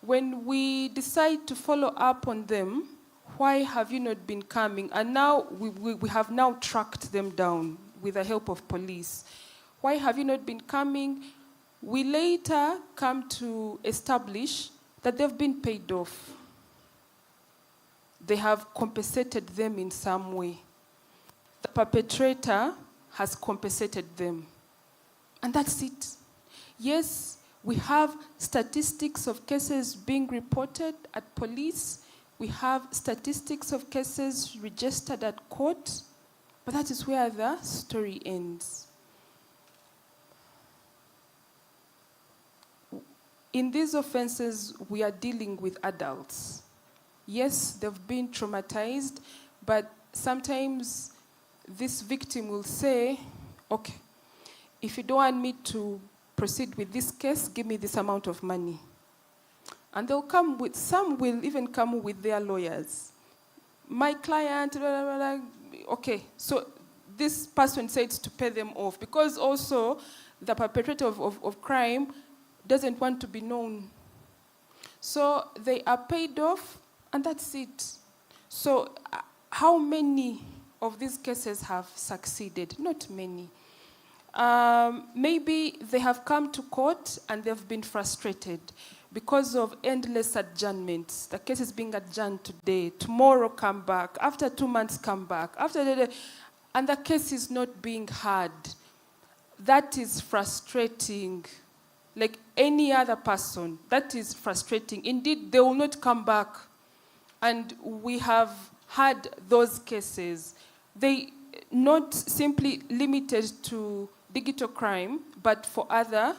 When we decide to follow up on them, why have you not been coming? And now we have now tracked them down with the help of police. Why have you not been coming? We later come to establish that they've been paid off. They have compensated them in some way. The perpetrator has compensated them. And that's it. Yes, we have statistics of cases being reported at police. We have statistics of cases registered at court. But that is where the story ends. In these offenses, we are dealing with adults. Yes, they've been traumatized, but sometimes this victim will say, okay, if you don't want me to proceed with this case, give me this amount of money. And they'll come with, some will even come with their lawyers. My client, blah, blah, blah. Okay, so this person said to pay them off, because also the perpetrator of crime doesn't want to be known. So they are paid off, and that's it. So how many of these cases have succeeded? Not many. Maybe they have come to court and they've been frustrated because of endless adjournments. The case is being adjourned today, tomorrow come back, after 2 months come back, and the case is not being heard. That is frustrating. Like any other person, that is frustrating. Indeed, they will not come back. And we have had those cases. They not simply limited to digital crime, but for other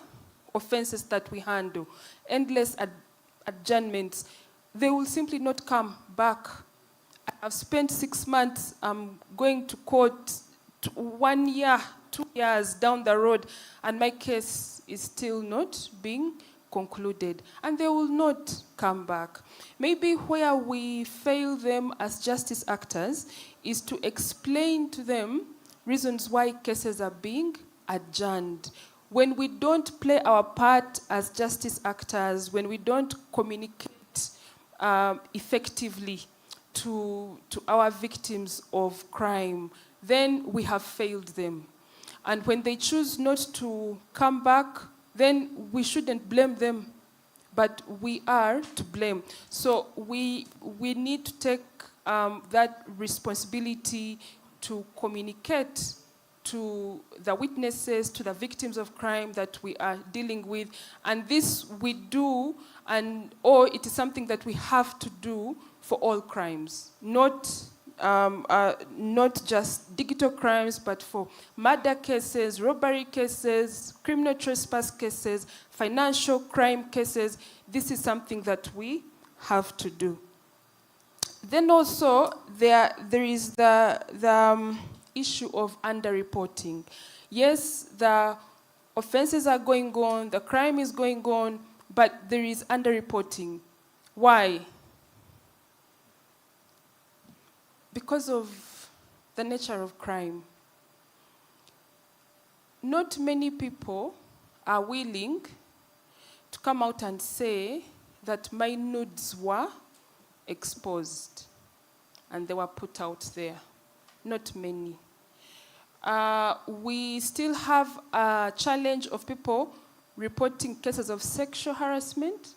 offenses that we handle. Endless adjournments. They will simply not come back. I've spent 6 months going to court 1 year, 2 years down the road, and my case is still not being concluded, and they will not come back. Maybe where we fail them as justice actors is to explain to them reasons why cases are being adjourned. When we don't play our part as justice actors, when we don't communicate effectively to our victims of crime, then we have failed them. And when they choose not to come back, then we shouldn't blame them, but we are to blame. So we need to take that responsibility to communicate to the witnesses, to the victims of crime that we are dealing with. And this we do, or it is something that we have to do for all crimes, not just digital crimes, but for murder cases, robbery cases, criminal trespass cases, financial crime cases. This is something that we have to do. Then also, there is the issue of underreporting. Yes, the offenses are going on, the crime is going on, but there is underreporting. Why? Because of the nature of crime. Not many people are willing to come out and say that my nudes were exposed and they were put out there. Not many. We still have a challenge of people reporting cases of sexual harassment,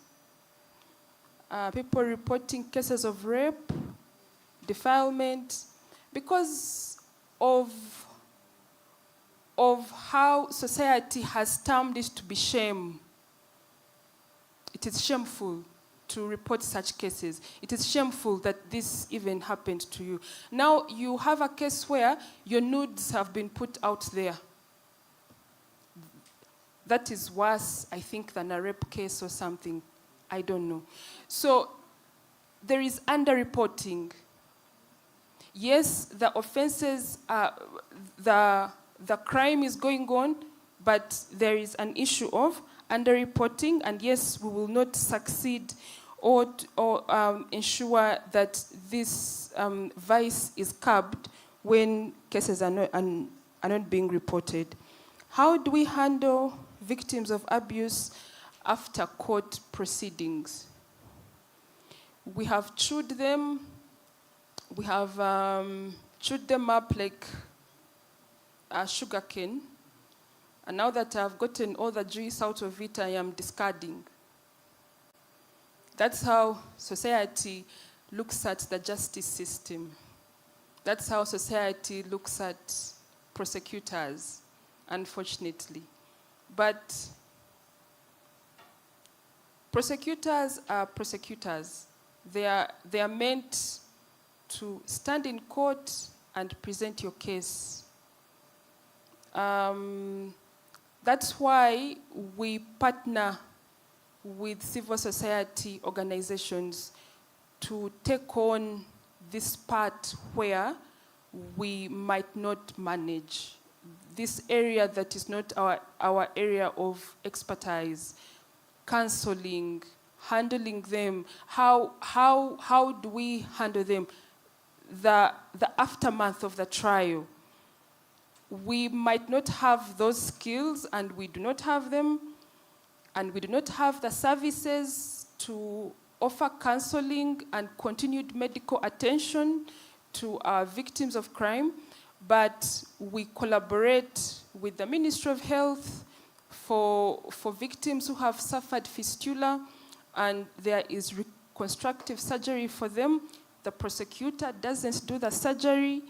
people reporting cases of rape, defilement, because of how society has termed it to be shame. It is shameful to report such cases. It is shameful that this even happened to you. Now you have a case where your nudes have been put out there. That is worse, I think, than a rape case or something. I don't know. So there is underreporting. Yes, the offenses, the crime is going on, but there is an issue of underreporting, and yes, we will not succeed or ensure that this vice is curbed when cases are not being reported. How do we handle victims of abuse after court proceedings? We have chewed them. We have chewed them up like a sugar cane. And now that I've gotten all the juice out of it, I am discarding. That's how society looks at the justice system. That's how society looks at prosecutors, unfortunately. But prosecutors are prosecutors. They are meant to stand in court and present your case. That's why we partner with civil society organizations to take on this part where we might not manage. This area that is not our area of expertise, counseling, handling them. How do we handle them? The aftermath of the trial. We might not have those skills, and we do not have them, and we do not have the services to offer counseling and continued medical attention to our victims of crime, but we collaborate with the Ministry of Health for victims who have suffered fistula, and there is reconstructive surgery for them. The prosecutor doesn't do the surgery,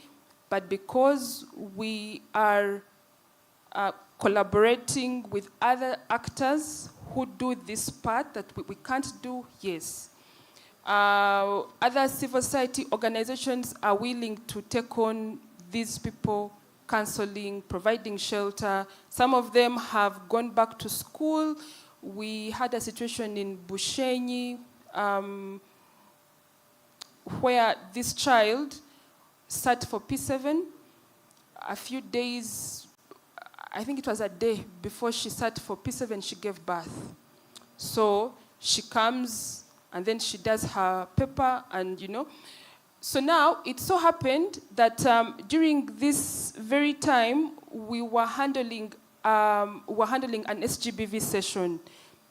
but because we are collaborating with other actors who do this part that we can't do, yes. Other civil society organizations are willing to take on these people, counseling, providing shelter. Some of them have gone back to school. We had a situation in Bushenyi where this child sat for P7. A few days, I think it was a day before she sat for P7, she gave birth. So she comes and then she does her paper, and So now it so happened that during this very time we were handling an SGBV session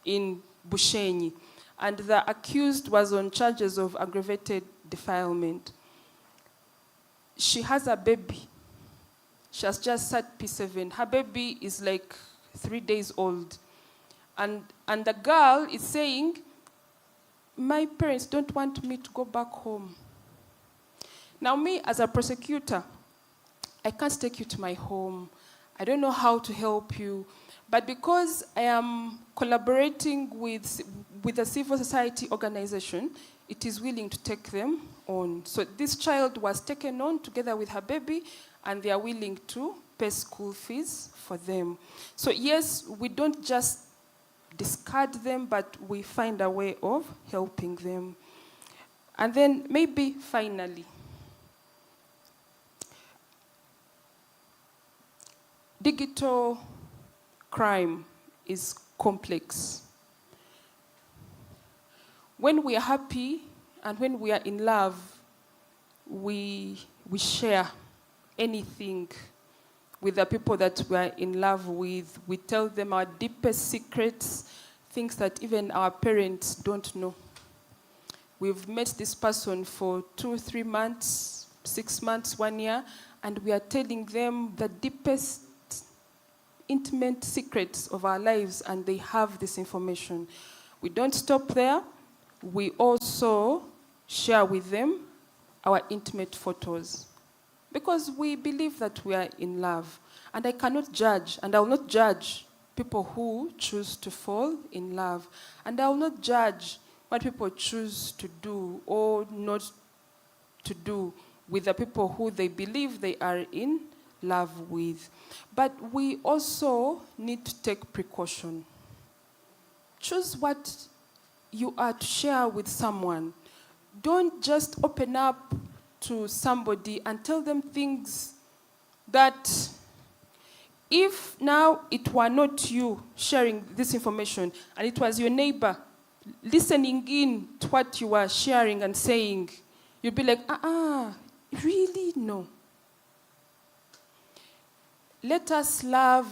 in Bushenyi, and the accused was on charges of aggravated defilement. She has a baby. She has just sat P7. Her baby is like 3 days old. And the girl is saying, my parents don't want me to go back home. Now me, as a prosecutor, I can't take you to my home. I don't know how to help you. But because I am collaborating with a civil society organization, it is willing to take them on. So this child was taken on together with her baby, and they are willing to pay school fees for them. So yes, we don't just discard them, but we find a way of helping them. And then maybe finally, digital crime is complex. When we are happy and when we are in love, we share anything with the people that we are in love with. We tell them our deepest secrets, things that even our parents don't know. We've met this person for 2-3 months, 6 months, 1 year, and we are telling them the deepest, intimate secrets of our lives, and they have this information. We don't stop there. We also share with them our intimate photos, because we believe that we are in love. And I cannot judge, and I will not judge people who choose to fall in love. And I will not judge what people choose to do or not to do with the people who they believe they are in love with. But we also need to take precaution. Choose what you are to share with someone. Don't just open up to somebody and tell them things that, if now it were not you sharing this information and it was your neighbor listening in to what you were sharing and saying, you'd be like, really? No. Let us love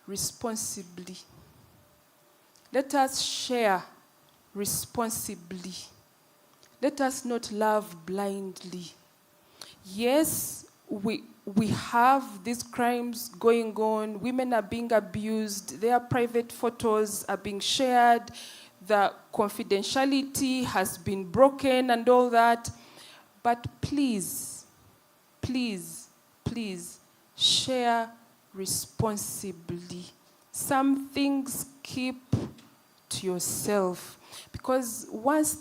responsibly. Let us share responsibly. Let us not love blindly. Yes, we have these crimes going on. Women are being abused. Their private photos are being shared. The confidentiality has been broken and all that. But please, please, please, share responsibly. Some things keep to yourself. Because once,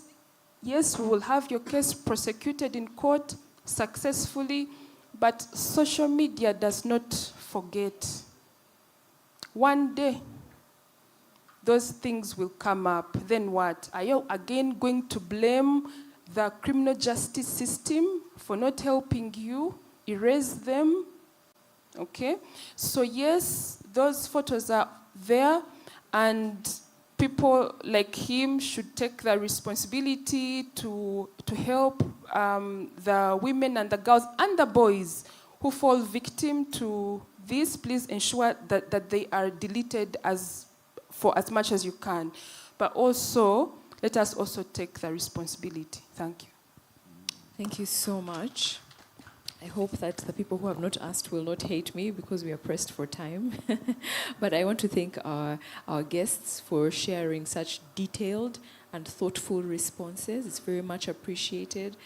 yes, we will have your case prosecuted in court successfully, but social media does not forget. One day, those things will come up. Then what? Are you again going to blame the criminal justice system for not helping you erase them? Okay? So yes, those photos are there, and people like him should take the responsibility to help the women and the girls and the boys who fall victim to this. Please ensure that they are deleted for as much as you can. But also, let us also take the responsibility. Thank you. Thank you so much. I hope that the people who have not asked will not hate me because we are pressed for time. But I want to thank our guests for sharing such detailed and thoughtful responses. It's very much appreciated.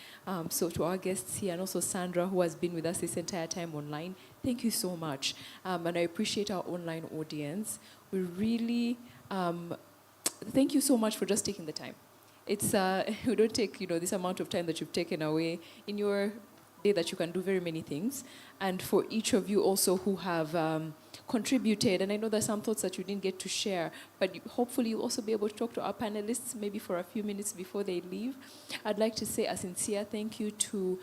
So to our guests here, and also Sandra, who has been with us this entire time online, thank you so much. And I appreciate our online audience. We really, thank you so much for just taking the time. It's, we don't take, this amount of time that you've taken away in your day that you can do very many things. And for each of you also who have contributed, and I know there's some thoughts that you didn't get to share, but hopefully you'll also be able to talk to our panelists maybe for a few minutes before they leave. I'd like to say a sincere thank you to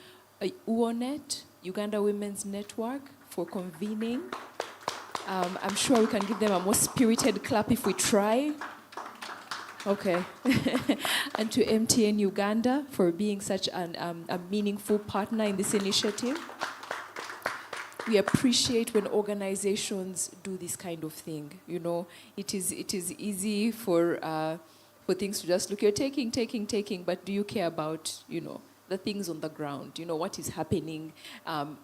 UONET, Uganda Women's Network, for convening. I'm sure we can give them a more spirited clap if we try. Okay. And to MTN Uganda for being such a meaningful partner in this initiative. We appreciate when organizations do this kind of thing. It is easy for things to just look, you're taking, but do you care about, the things on the ground? What is happening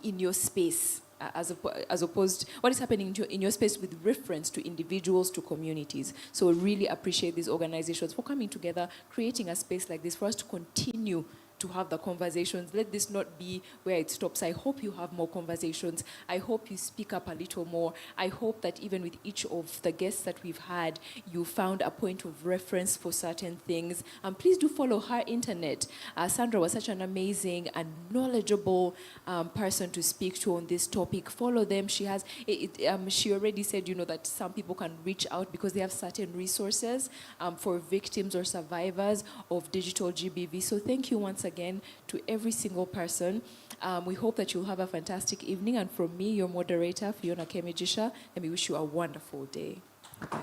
in your space? As opposed, what is happening in your space with reference to individuals, to communities. So we really appreciate these organizations for coming together, creating a space like this for us to continue to have the conversations. Let this not be where it stops. I hope you have more conversations. I hope you speak up a little more. I hope that even with each of the guests that we've had, you found a point of reference for certain things. And please do follow her internet. Sandra was such an amazing and knowledgeable person to speak to on this topic. Follow them. She has, she already said, that some people can reach out because they have certain resources for victims or survivors of digital GBV. So thank you once again to every single person. We hope that you'll have a fantastic evening. And from me, your moderator, Fiona Kemejisha, let me wish you a wonderful day. Okay.